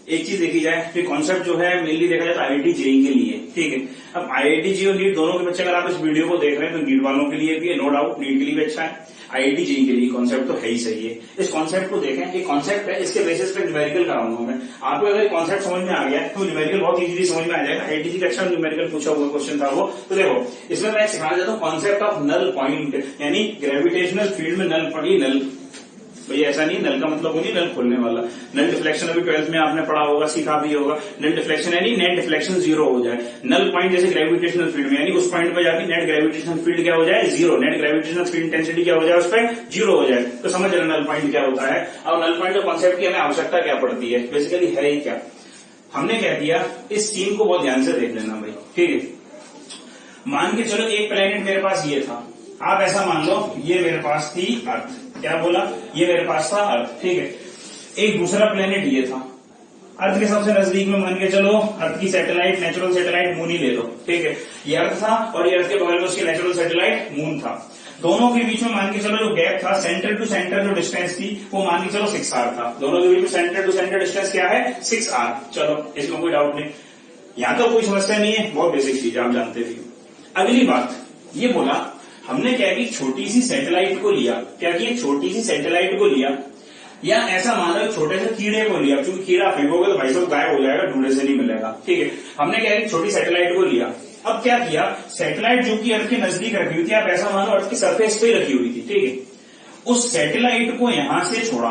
Speaker 1: एक चीज देखी जाए कि कॉन्सेप्ट जो है मेनली देखा जाए तो आईआईटी जेईई के लिए, ठीक है। अब आईआईटी जेईई और नीट दोनों के बच्चे अगर आप इस वीडियो को देख रहे हैं तो नीट वालों के लिए भी है, नो डाउट नीट के लिए भी अच्छा है, आईआईटी जेईई के लिए कॉन्सेप्ट तो है ही सही है। इस कॉन्सेप्ट को देखें, एक कॉन्सेप्ट है, इसके बेसिस पे न्यूमेरिकल कराऊंगा मैं आपको। अगर कॉन्सेप्ट समझ में आ गया तो न्यूमेरिकल बहुत इजीली समझ में आ जाएगा। आईआईटी जी का अच्छा न्यूमेरिकल पूछा हुआ क्वेश्चन था वो। तो देखो इसमें मैं सिखाना चाहता हूँ कॉन्सेप्ट ऑफ नल पॉइंट, यानी ग्रेविटेशनल फील्ड में नल पड़ी, नल भैया ऐसा नहीं नल का मतलब वो नहीं नल खोलने वाला। नल डिफ्लेक्शन अभी 12th में आपने पढ़ा होगा, सीखा भी होगा। नल डिफ्लेक्शन यानी नेट डिफ्लेक्शन जीरो हो जाए। नल पॉइंट जैसे ग्रेविटेशनल फील्ड में, यानी उस पॉइंट पर जाके नेट ग्रेविटेशनल फील्ड क्या हो जाए, zero. Net gravitational field intensity क्या हो जाए, उस पर जीरो हो जाए। तो समझ रहे नल पॉइंट क्या होता है। और नल पॉइंट का कॉन्सेप्ट की हमें आवश्यकता क्या पड़ती है, बेसिकली है ही क्या। हमने क्या किया, इस सीन को बहुत ध्यान से देख लेना भाई, ठीक है। मान के चलो एक प्लेनेट मेरे पास ये था, आप ऐसा मान लो ये मेरे पास थी अर्थ, क्या बोला, ये मेरे पास था अर्थ, ठीक है। एक दूसरा प्लेनेट ये था, अर्थ के सबसे नजदीक में मान के चलो अर्थ की सैटेलाइट, नेचुरल सैटेलाइट मून ही ले लो, ठीक है। ये अर्थ था और ये अर्थ के बगल में उसकी नेचुरल सैटेलाइट मून था। दोनों के बीच में मान के चलो जो गैप था, सेंटर टू सेंटर जो डिस्टेंस थी वो मान के चलो 6r था। दोनों के बीच में सेंटर टू सेंटर डिस्टेंस क्या है, 6r। चलो इसमें कोई डाउट नहीं, यहां तो कोई समस्या नहीं है, बहुत बेसिक चीज आप जानते भी। अगली बात ये बोला हमने क्या की, छोटी सी सैटेलाइट को लिया, क्या किया, छोटी सी सैटेलाइट को लिया, या ऐसा मान लो छोटे से कीड़े को लिया, क्योंकि कीड़ा फेंकोगे तो भाई साहब गायब हो जाएगा, ढूंढे से नहीं मिलेगा, ठीक है। हमने क्या किया, छोटी सैटेलाइट को लिया। अब क्या किया, सैटेलाइट जो कि अर्थ के नजदीक रखी हुई थी, आप ऐसा मानो अर्थ की सरफेस पे ही रखी हुई थी, ठीक है। उस सैटेलाइट को यहां से छोड़ा।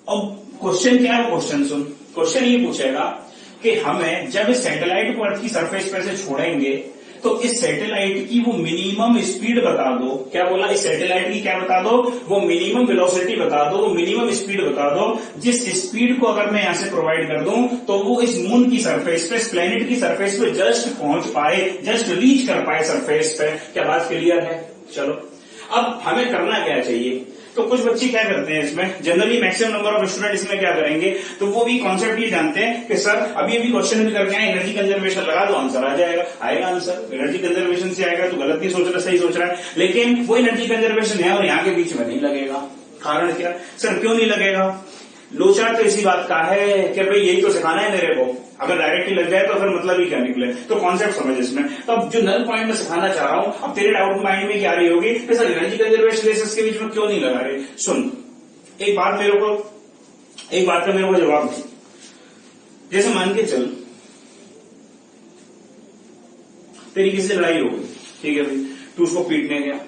Speaker 1: अब क्वेश्चन क्या है, क्वेश्चन सुन, क्वेश्चन ये पूछेगा कि हमें जब इस सैटेलाइट को अर्थ की सरफेस पे से छोड़ेंगे तो इस सैटेलाइट की वो मिनिमम स्पीड बता दो। क्या बोला, इस सैटेलाइट की क्या बता दो, वो मिनिमम वेलोसिटी बता दो, वो मिनिमम स्पीड बता दो जिस स्पीड को अगर मैं यहां से प्रोवाइड कर दूं तो वो इस मून की सरफेस पे, इस प्लेनेट की सरफेस पे जस्ट पहुंच पाए, जस्ट रीच कर पाए सरफेस पे। क्या बात क्लियर है। चलो अब हमें करना क्या चाहिए, तो कुछ बच्चे क्या करते हैं इसमें, generally maximum number of student इसमें क्या करेंगे, तो वो भी कॉन्सेप्ट ये जानते हैं कि सर अभी क्वेश्चन भी करके आए, एनर्जी कंजर्वेशन लगा दो, आंसर आ जाएगा। आएगा आंसर, एनर्जी कंजर्वेशन से आएगा तो गलत नहीं सोच रहा, सही सोच रहा है। लेकिन वो एनर्जी कंजर्वेशन है और यहाँ के बीच में नहीं लगेगा। कारण क्या, सर क्यों नहीं लगेगा, लोचार तो इसी बात का है कि भाई यही तो सिखाना है मेरे को, अगर डायरेक्टली लग जाए तो फिर मतलब ही क्या निकले। तो कॉन्सेप्ट समझ इसमें। तो अब जो नल पॉइंट में सिखाना चाह रहा हूं, अब तेरे डाउट माइंड में क्या रही होगी कि सर एनर्जी कंजर्वेशन लेसेस के बीच में क्यों नहीं लगा रहे। सुन, एक बात का मेरे को जवाब दे। जैसे मान के चल तेरी किसी से लड़ाई हो गई, ठीक है भाई, तू उसको पीटने गया,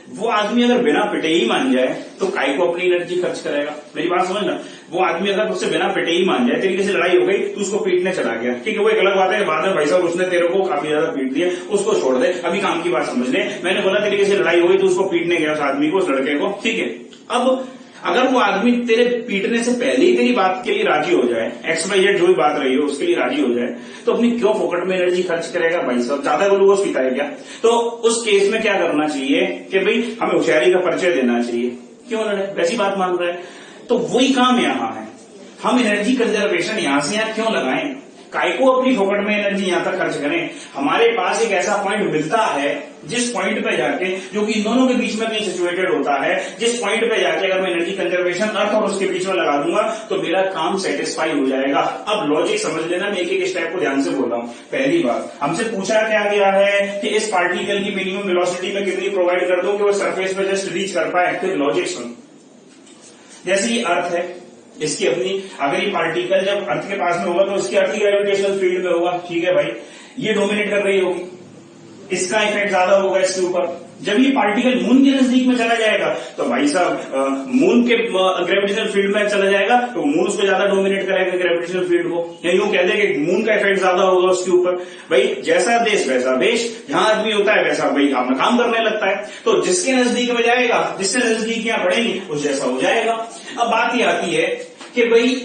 Speaker 1: वो आदमी अगर बिना पिटे ही मान जाए तो काय को अपनी एनर्जी खर्च करेगा। मेरी बात समझना, वो आदमी अगर उससे बिना पिटे ही मान जाए, तेरी किसी लड़ाई हो गई, तू उसको पीटने चला गया, ठीक है, वो एक अलग बात है कि बाद में भाई साहब उसने तेरे को काफी ज्यादा पीट दिया, उसको छोड़ दे, अभी काम की बात समझ ले। मैंने बोला तेरी किसी लड़ाई हो गई, तू उसको पीटने गया, उस आदमी को, उस लड़के को, ठीक है। अब अगर वो आदमी तेरे पीटने से पहले ही तेरी बात के लिए राजी हो जाए, XYZ जो भी बात रही हो उसके लिए राजी हो जाए, तो अपनी क्यों फोकट में एनर्जी खर्च करेगा भाई साहब, ज्यादा ग्लूकोज पीता है क्या। तो उस केस में क्या करना चाहिए कि भाई हमें होशियारी का परिचय देना चाहिए। क्यों लड़े, वैसी बात मान रहे हैं, तो वही काम यहां है। हम एनर्जी कंजर्वेशन यहां से यहां क्यों लगाएं, काय को अपनी फोकट में एनर्जी यहां तक खर्च करें। हमारे पास एक ऐसा पॉइंट मिलता है जिस पॉइंट पे जाके, जो कि इन दोनों के बीच में कहीं सिचुएटेड होता है, जिस पॉइंट पे जाके अगर मैं एनर्जी कंजर्वेशन अर्थ और उसके बीच में लगा दूंगा तो मेरा काम सेटिस्फाई हो जाएगा। अब लॉजिक समझ लेना, मैं एक एक स्टेप को ध्यान से बोल रहा हूं। पहली बात, हमसे पूछा क्या गया है कि इस पार्टिकल की मिनिमम वेलोसिटी में कितनी प्रोवाइड कर दूं कि वो सरफेस पे जस्ट रीच कर पाए। फिर लॉजिक सुन, जैसे ये अर्थ है, इसकी अपनी, अगर ये पार्टिकल जब अर्थ के पास में होगा तो इसकी अर्थ की ग्रेविटेशनल फील्ड में होगा, ठीक है भाई, ये डोमिनेट कर रही होगी, इसका इफेक्ट ज्यादा होगा इसके ऊपर। जब ये पार्टिकल मून के नजदीक में चला जाएगा तो भाई साहब मून के ग्रेविटेशनल फील्ड में चला जाएगा तो मून उसको ज्यादा डोमिनेट करेगा ग्रेविटेशनल फील्ड को, या यूं कह दे कि मून का इफेक्ट ज्यादा होगा उसके ऊपर। भाई जैसा देश वैसा भेष, जहां आदमी होता है वैसा भाई अपना काम करने लगता है। तो जिसके नजदीक में जाएगा, जिससे नजदीकियां बढ़ेंगी उस जैसा हो जाएगा। अब बात ये आती है कि भाई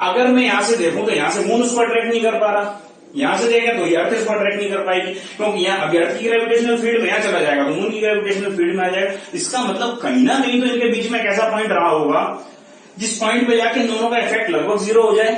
Speaker 1: अगर मैं यहां से देखूं तो यहां से मून उसको अट्रैक्ट नहीं कर पा रहा, यहां से देखें तो ये अर्थ इसको अट्रैक्ट नहीं कर पाएगी, क्योंकि यहाँ अभी अर्थ की ग्रेविटेशनल फील्ड में यहां चला जाएगा तो मून की ग्रेविटेशनल फील्ड में आ जाएगा। इसका मतलब कहीं ना कहीं तो इनके बीच में एक ऐसा पॉइंट रहा होगा जिस पॉइंट पे जाके दोनों का इफेक्ट लगभग जीरो हो जाए।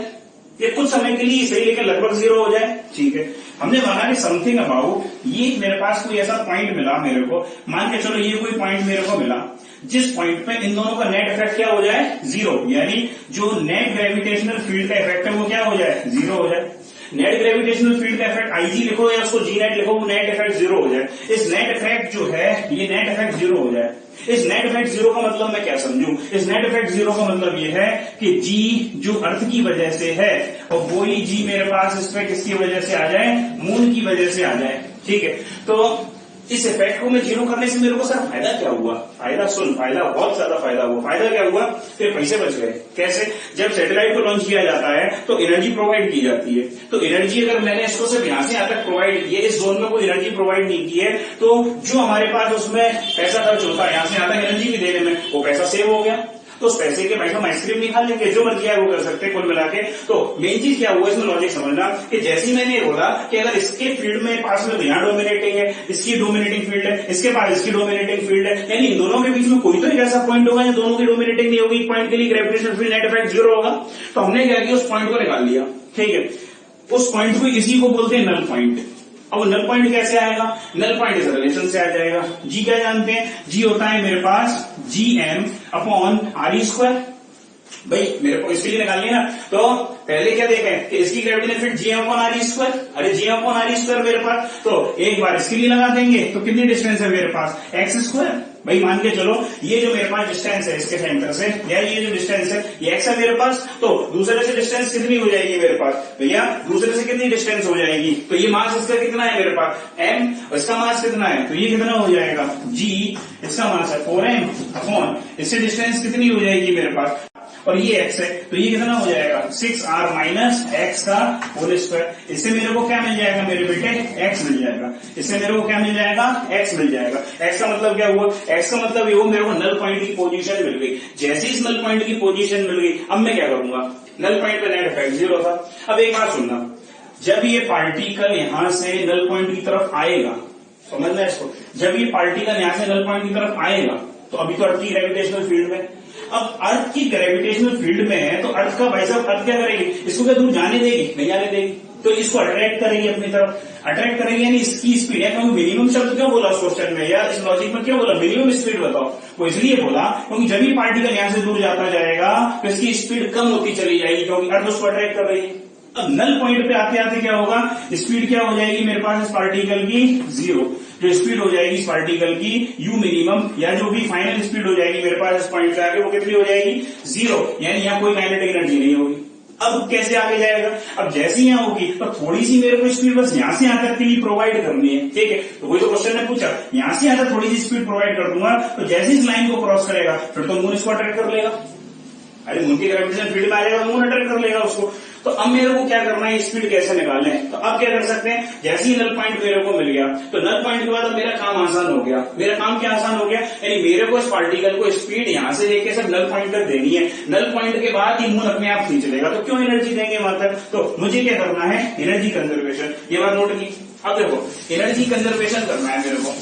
Speaker 1: ये कुछ समय के लिए सही, लेकिन लगभग जीरो हो जाए, ठीक है। हमने माना कि समथिंग अबाउट ये मेरे पास कोई ऐसा पॉइंट मिला मेरे को, मान के चलो ये कोई पॉइंट मेरे को मिला जिस पॉइंट पे इन दोनों का नेट इफेक्ट क्या हो जाए, जीरो, यानी जो नेट ग्रेविटेशनल फील्ड का इफेक्ट है वो क्या हो जाए, जीरो हो जाए। नेट ग्रेविटेशनल फील्ड का इफेक्ट आईजी लिखो या उसको जी नेट लिखो, वो नेट इफेक्ट जीरो हो जाए। इस नेट इफेक्ट जो है ये नेट इफेक्ट जीरो हो जाए। इस नेट इफेक्ट जीरो का मतलब मैं क्या समझूं, इस नेट इफेक्ट जीरो का मतलब ये है कि जी जो अर्थ की वजह से है और वही जी मेरे पास इस पे किसकी वजह से आ जाए, मून की वजह से आ जाए। ठीक है, तो इस इफेक्ट को मैं जीरो करने से मेरे को सर फायदा क्या हुआ, फायदा सुन, फायदा बहुत ज्यादा फायदा हुआ। फायदा क्या हुआ, फिर पैसे बच गए। कैसे, जब सैटेलाइट को लॉन्च किया जाता है तो एनर्जी प्रोवाइड की जाती है, तो एनर्जी अगर मैंने इसको सिर्फ यहां से यहां तक प्रोवाइड की है, इस जोन में कोई एनर्जी प्रोवाइड नहीं की है, तो जो हमारे पास उसमें पैसा खर्च होता है यहां से यहां तक एनर्जी भी देने में, वो पैसा सेव हो गया। तो उस पैसे के भाई हम आइसक्रीम नहीं खा लेंगे, जो मर्जी है वो कर सकते हैं कुल मिला के। तो मेन चीज क्या हुआ इसमें लॉजिक समझना कि जैसे ही मैंने बोला कि अगर इसके फील्ड में पास में यहाँ डोमिनेटिंग है, इसकी डोमिनेटिंग फील्ड है, इसके पास इसकी डोमिनेटिंग फील्ड है, यानी इन दोनों के बीच में कोई तो एक ऐसा पॉइंट होगा जो दोनों की डोमिनेटिंग नहीं होगी, पॉइंट के लिए gravitational field net effect zero होगा। तो हमने क्या किया, उस पॉइंट को निकाल लिया। ठीक है, उस पॉइंट को इसी को बोलते हैं नल पॉइंट। अब नल पॉइंट कैसे आएगा, नल पॉइंट इस रिलेशन से आ जाएगा। जी क्या जानते हैं, जी होता है मेरे पास G M upon R E square. भाई मेरे को इसके लिए निकालनी है ना, तो पहले क्या देखें कि इसकी ग्रेविटेशनल फील्ड जी अपॉन आर ई स्क्वायर, अरे जी अपॉन आर ई स्क्वायर मेरे पास, तो एक बार इसके लिए लगा देंगे तो कितनी डिस्टेंस है मेरे पास, एक्स स्क्वायर। भाई मान के चलो ये जो मेरे पास डिस्टेंस है इसके सेंटर से, या ये जो डिस्टेंस है ये एक्स है मेरे पास, तो दूसरे से डिस्टेंस कितनी हो जाएगी मेरे पास, भैया दूसरे से कितनी डिस्टेंस हो जाएगी, तो ये मास इसका कितना है मेरे पास एम, इसका मास कितना है, तो ये कितना हो जाएगा जी, इसका मास है 4m अपॉन इससे डिस्टेंस कितनी हो जाएगी मेरे पास, और ये x है तो ये कितना हो जाएगा 6r माइनस एक्स का होल स्क्वायर। इससे मेरे को क्या मिल जाएगा मेरे बेटे, x मिल जाएगा। इससे मेरे को क्या मिल जाएगा, x मिल जाएगा। x का मतलब क्या हुआ, x का मतलब ये वो मेरे को नल पॉइंट की पोजीशन मिल गई। जैसे इस नल पॉइंट की पोजीशन मिल गई, अब मैं क्या करूंगा, नल पॉइंट पे नेट इफेक्ट जीरो था। अब एक बात सुनना, जब ये पार्टिकल यहां से नल पॉइंट की तरफ आएगा, समझना इसको, जब ये पार्टिकल यहां से नल पॉइंट की तरफ आएगा तो अभी तो अर्थ की ग्रेविटेशनल फील्ड में, अब अर्थ की ग्रेविटेशनल फील्ड में है तो अर्थ का भाई साहब अर्थ क्या करेगी, इसको क्या दूर जाने देगी, नहीं जाने देगी, तो इसको अट्रैक्ट करेगी अपनी तरफ, अट्रैक्ट करेगी, यानी इसकी स्पीड है। क्योंकि मिनिमम शब्द क्यों बोला उस क्वेश्चन में या इस लॉजिक में क्यों बोला मिनिमम स्पीड बताओ, वो इसलिए बोला क्योंकि जब भी पार्टिकल यहां से दूर जाता जाएगा तो इसकी स्पीड कम होती चली जाएगी क्योंकि अर्थ उसको अट्रैक्ट कर रही है। अब नल पॉइंट पे आते आते क्या होगा, स्पीड क्या हो जाएगी मेरे पास इस पार्टिकल की, जीरो। जो स्पीड हो जाएगी इस पार्टिकल की यू मिनिमम, या जो भी फाइनल स्पीड हो जाएगी मेरे पास इस पॉइंट से आगे, वो कितनी हो जाएगी, जीरो, यानी यहाँ कोई काइनेटिक एनर्जी नहीं होगी। अब कैसे आगे जाएगा, अब जैसे ही यहाँ होगी तो थोड़ी सी मेरे को स्पीड बस यहाँ से यहाँ तक के लिए प्रोवाइड करनी है। ठीक है, तो वही तो क्वेश्चन ने पूछा, यहाँ से यहाँ तक थोड़ी सी स्पीड प्रोवाइड कर दूंगा तो जैसे इस लाइन को क्रॉस करेगा फिर तो मून इसको अट्रैक्ट कर लेगा, अरे मून की ग्रेविटेशन फील्ड में आ जाएगा, मून अट्रैक्ट कर लेगा उसको। तो अब मेरे को क्या करना है, स्पीड कैसे निकालना है, तो अब क्या कर सकते हैं, जैसे ही नल पॉइंट मेरे को मिल गया तो नल पॉइंट के बाद अब मेरा काम आसान हो गया। मेरा काम क्या आसान हो गया, यानी मेरे को इस पार्टिकल को स्पीड यहां से लेके सब नल पॉइंट तक देनी है, नल पॉइंट के बाद ही मून अपने आप खींच लेगा, तो क्यों एनर्जी देंगे वहां तक, तो मुझे क्या करना है, एनर्जी कंजर्वेशन। ये बात नोट की। अब देखो एनर्जी कंजर्वेशन करना है मेरे को,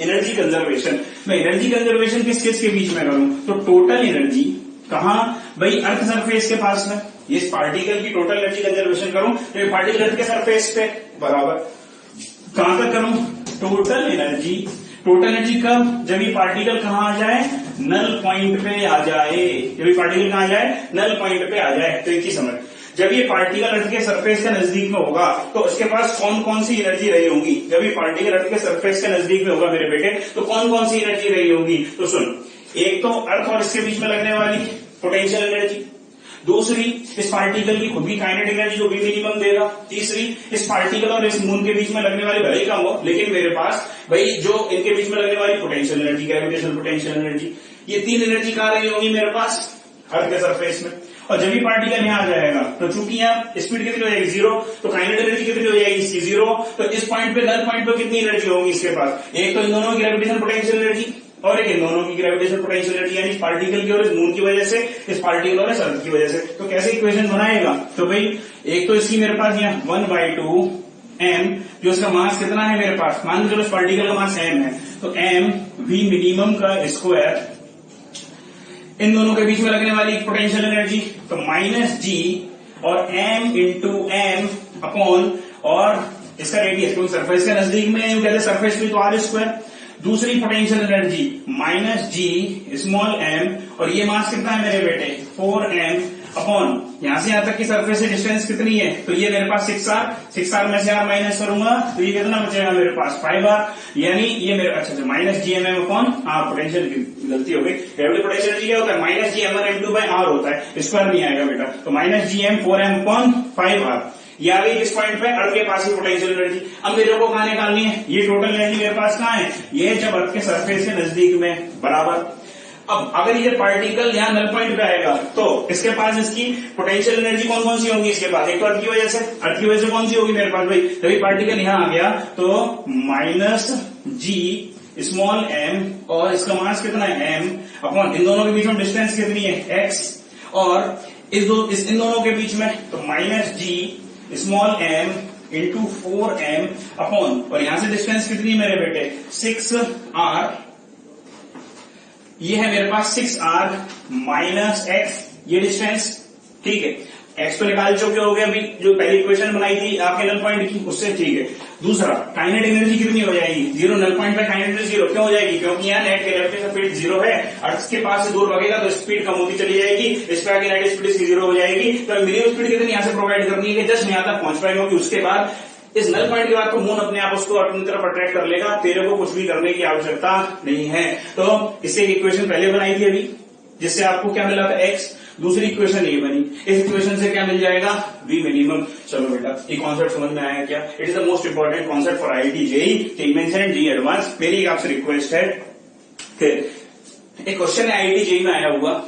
Speaker 1: एनर्जी कंजर्वेशन, मैं एनर्जी कंजर्वेशन किस किस के बीच में करूं, तो टोटल एनर्जी कहां, भाई अर्थ सरफेस के पास में, ये इस पार्टिकल की टोटल एनर्जी कंजर्वेशन करूं तो ये पार्टिकल अर्थ के सरफेस पे बराबर, कहां तक करूं, टोटल एनर्जी। टोटल एनर्जी कब, जब ये पार्टिकल कहां आ जाए, नल पॉइंट पे आ जाए, जब ये पार्टिकल कहां आ जाए, नल पॉइंट पे आ जाए। तो एक ही समझ, जब ये पार्टिकल अर्थ के सरफेस के नजदीक में होगा तो उसके पास कौन कौन सी एनर्जी रही होगी, जब ये पार्टिकल अर्थ के सरफेस के नजदीक में होगा मेरे बेटे तो कौन कौन सी एनर्जी रही होगी, तो सुन, एक तो अर्थ और इसके बीच में लगने वाली पोटेंशियल एनर्जी, दूसरी इस पार्टिकल की खुद की काइनेटिक एनर्जी जो भी मिनिमम देगा, तीसरी इस पार्टिकल और इस मून के बीच में लगने वाली भले ही कम हो लेकिन मेरे पास भाई जो इनके बीच में लगने वाली potential energy, gravitational potential energy, ये तीन एनर्जी कहां रही होगी मेरे पास, अर्थ के सरफेस में। और जब भी पार्टिकल यहाँ आ जाएगा तो चूंकि यहाँ स्पीड कितनी हो जाएगी, जीरो, तो काइनेटिक एनर्जी कितनी हो जाएगी इसकी, जीरो। तो इस पॉइंट पे नल पॉइंट पे कितनी एनर्जी होगी इसके पास, एक तो इन दोनों की ग्रेविटेशनल पोटेंशियल एनर्जी और एक इन दोनों की ग्रेविटेशनल पोटेंशियल एनर्जी, यानी इस पार्टिकल की और इस मून की वजह से, इस पार्टिकल और इस अर्थ की वजह से। तो कैसे इक्वेशन बनाएगा, तो भाई एक तो इसकी मेरे पास यहाँ 1/2 m, जो इसका मास कितना है मेरे पास, मान लो चलो इस पार्टिकल का मास m है तो m v मिनिमम का स्क्वायर, इन दोनों के बीच में लगने वाली पोटेंशियल एनर्जी तो -g और m इंटू m अपॉन, और इसका रेडियस, क्योंकि सरफेस के नजदीक में कहते हैं सरफेस पे तो आर स्क्वायर। दूसरी potential energy minus G small M, और ये मास कितना है मेरे बेटे 4m अपॉन यहां से यहां तक की सरफेस से डिस्टेंस कितनी है, तो ये मेरे पास 6r में से r माइनस करूंगा तो ये कितना बचेगा मेरे पास 5r, यानी ये मेरे अच्छा minus G M M upon R. Potential की गलती हो गई, पोटेंशियल एनर्जी क्या होता है minus G M R m2 by r होता है, स्क्वायर नहीं आएगा बेटा, तो minus G M 4m upon 5r। ये आ गई किस पॉइंट पे, अर्थ के पास ही पोटेंशियल एनर्जी। अब मेरे को कहां निकालनी है, ये टोटल एनर्जी मेरे पास कहां है, ये जब अर्थ के सरफेस के नजदीक में बराबर। अब अगर ये पार्टिकल यहाँ नल पॉइंट पे आएगा तो इसके पास इसकी पोटेंशियल एनर्जी कौन कौन सी होंगी इसके पास, एक तो अर्थ की वजह से कौन सी होगी मेरे पास भाई, तभी पार्टिकल यहाँ आ गया तो माइनस जी स्मॉल एम, और इसका मास कितना है m अपॉन इन दोनों के बीच में डिस्टेंस कितनी है x, और इन दोनों के बीच में तो minus G small M into 4m upon, और यहां से डिस्टेंस कितनी है मेरे बेटे 6r, ये है मेरे पास 6r माइनस x, ये डिस्टेंस ठीक है। x तो निकाल चुके हो गए अभी, जो पहली इक्वेशन बनाई थी आपके नल पॉइंट की उससे, ठीक है। दूसरा काइनेटिक एनर्जी कितनी हो जाएगी, जीरो, नल पॉइंट पे काइनेटिक एनर्जी जीरो क्यों हो जाएगी, क्योंकि यहाँ नेट के लेफ्ट स्पीड जीरो है, अर्थ के पास से दूर भागेगा तो स्पीड कम होती चली जाएगी, इस पे आगे नेट स्पीड इसकी जीरो हो जाएगी, तो मिनिमम स्पीड कितनी यहाँ से प्रोवाइड करनी है कि जस्ट यहाँ तक पहुंच पाएगा, क्योंकि उसके बाद इस नल पॉइंट के बाद तो मून अपने आप उसको अपनी तरफ अट्रैक्ट कर लेगा, तेरे को कुछ भी करने की आवश्यकता नहीं है। तो इससे एक इक्वेशन पहले बनाई थी अभी, जिससे आपको क्या मिला था x, दूसरी इक्वेशन ये बनी, इस इक्वेशन से क्या मिल जाएगा v मिनिमम। चलो बेटा ये कॉन्सेप्ट समझ में आया क्या, it is the most important concept for IIT JEE mains and JEE advance. मेरी एक आपसे रिक्वेस्ट है कि एक क्वेश्चन है IIT JEE में आया हुआ,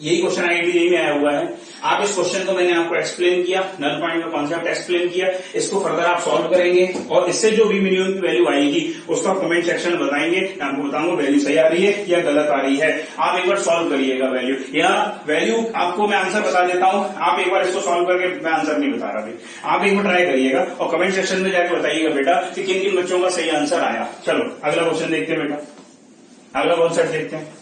Speaker 1: यही क्वेश्चन IIT JEE में आया हुआ है, आप इस क्वेश्चन को मैंने आपको एक्सप्लेन किया, नल पॉइंट का कॉन्सेप्ट एक्सप्लेन किया, इसको फर्दर आप सॉल्व करेंगे और इससे जो भी मिनिमम की वैल्यू आएगी उसको आप कमेंट सेक्शन में बताएंगे, मैं आपको बताऊंगा वैल्यू सही आ रही है या गलत आ रही है। आप एक बार सॉल्व करिएगा वैल्यू, या वैल्यू आपको मैं आंसर बता देता हूं, आप एक बार इसको सॉल्व करके, मैं आंसर नहीं बता रहा, आप एक बार ट्राई करिएगा और कमेंट सेक्शन में जाकर बताइएगा बेटा कि किन किन बच्चों का सही आंसर आया। चलो अगला क्वेश्चन देखते हैं बेटा, अगला कॉन्सेप्ट देखते हैं।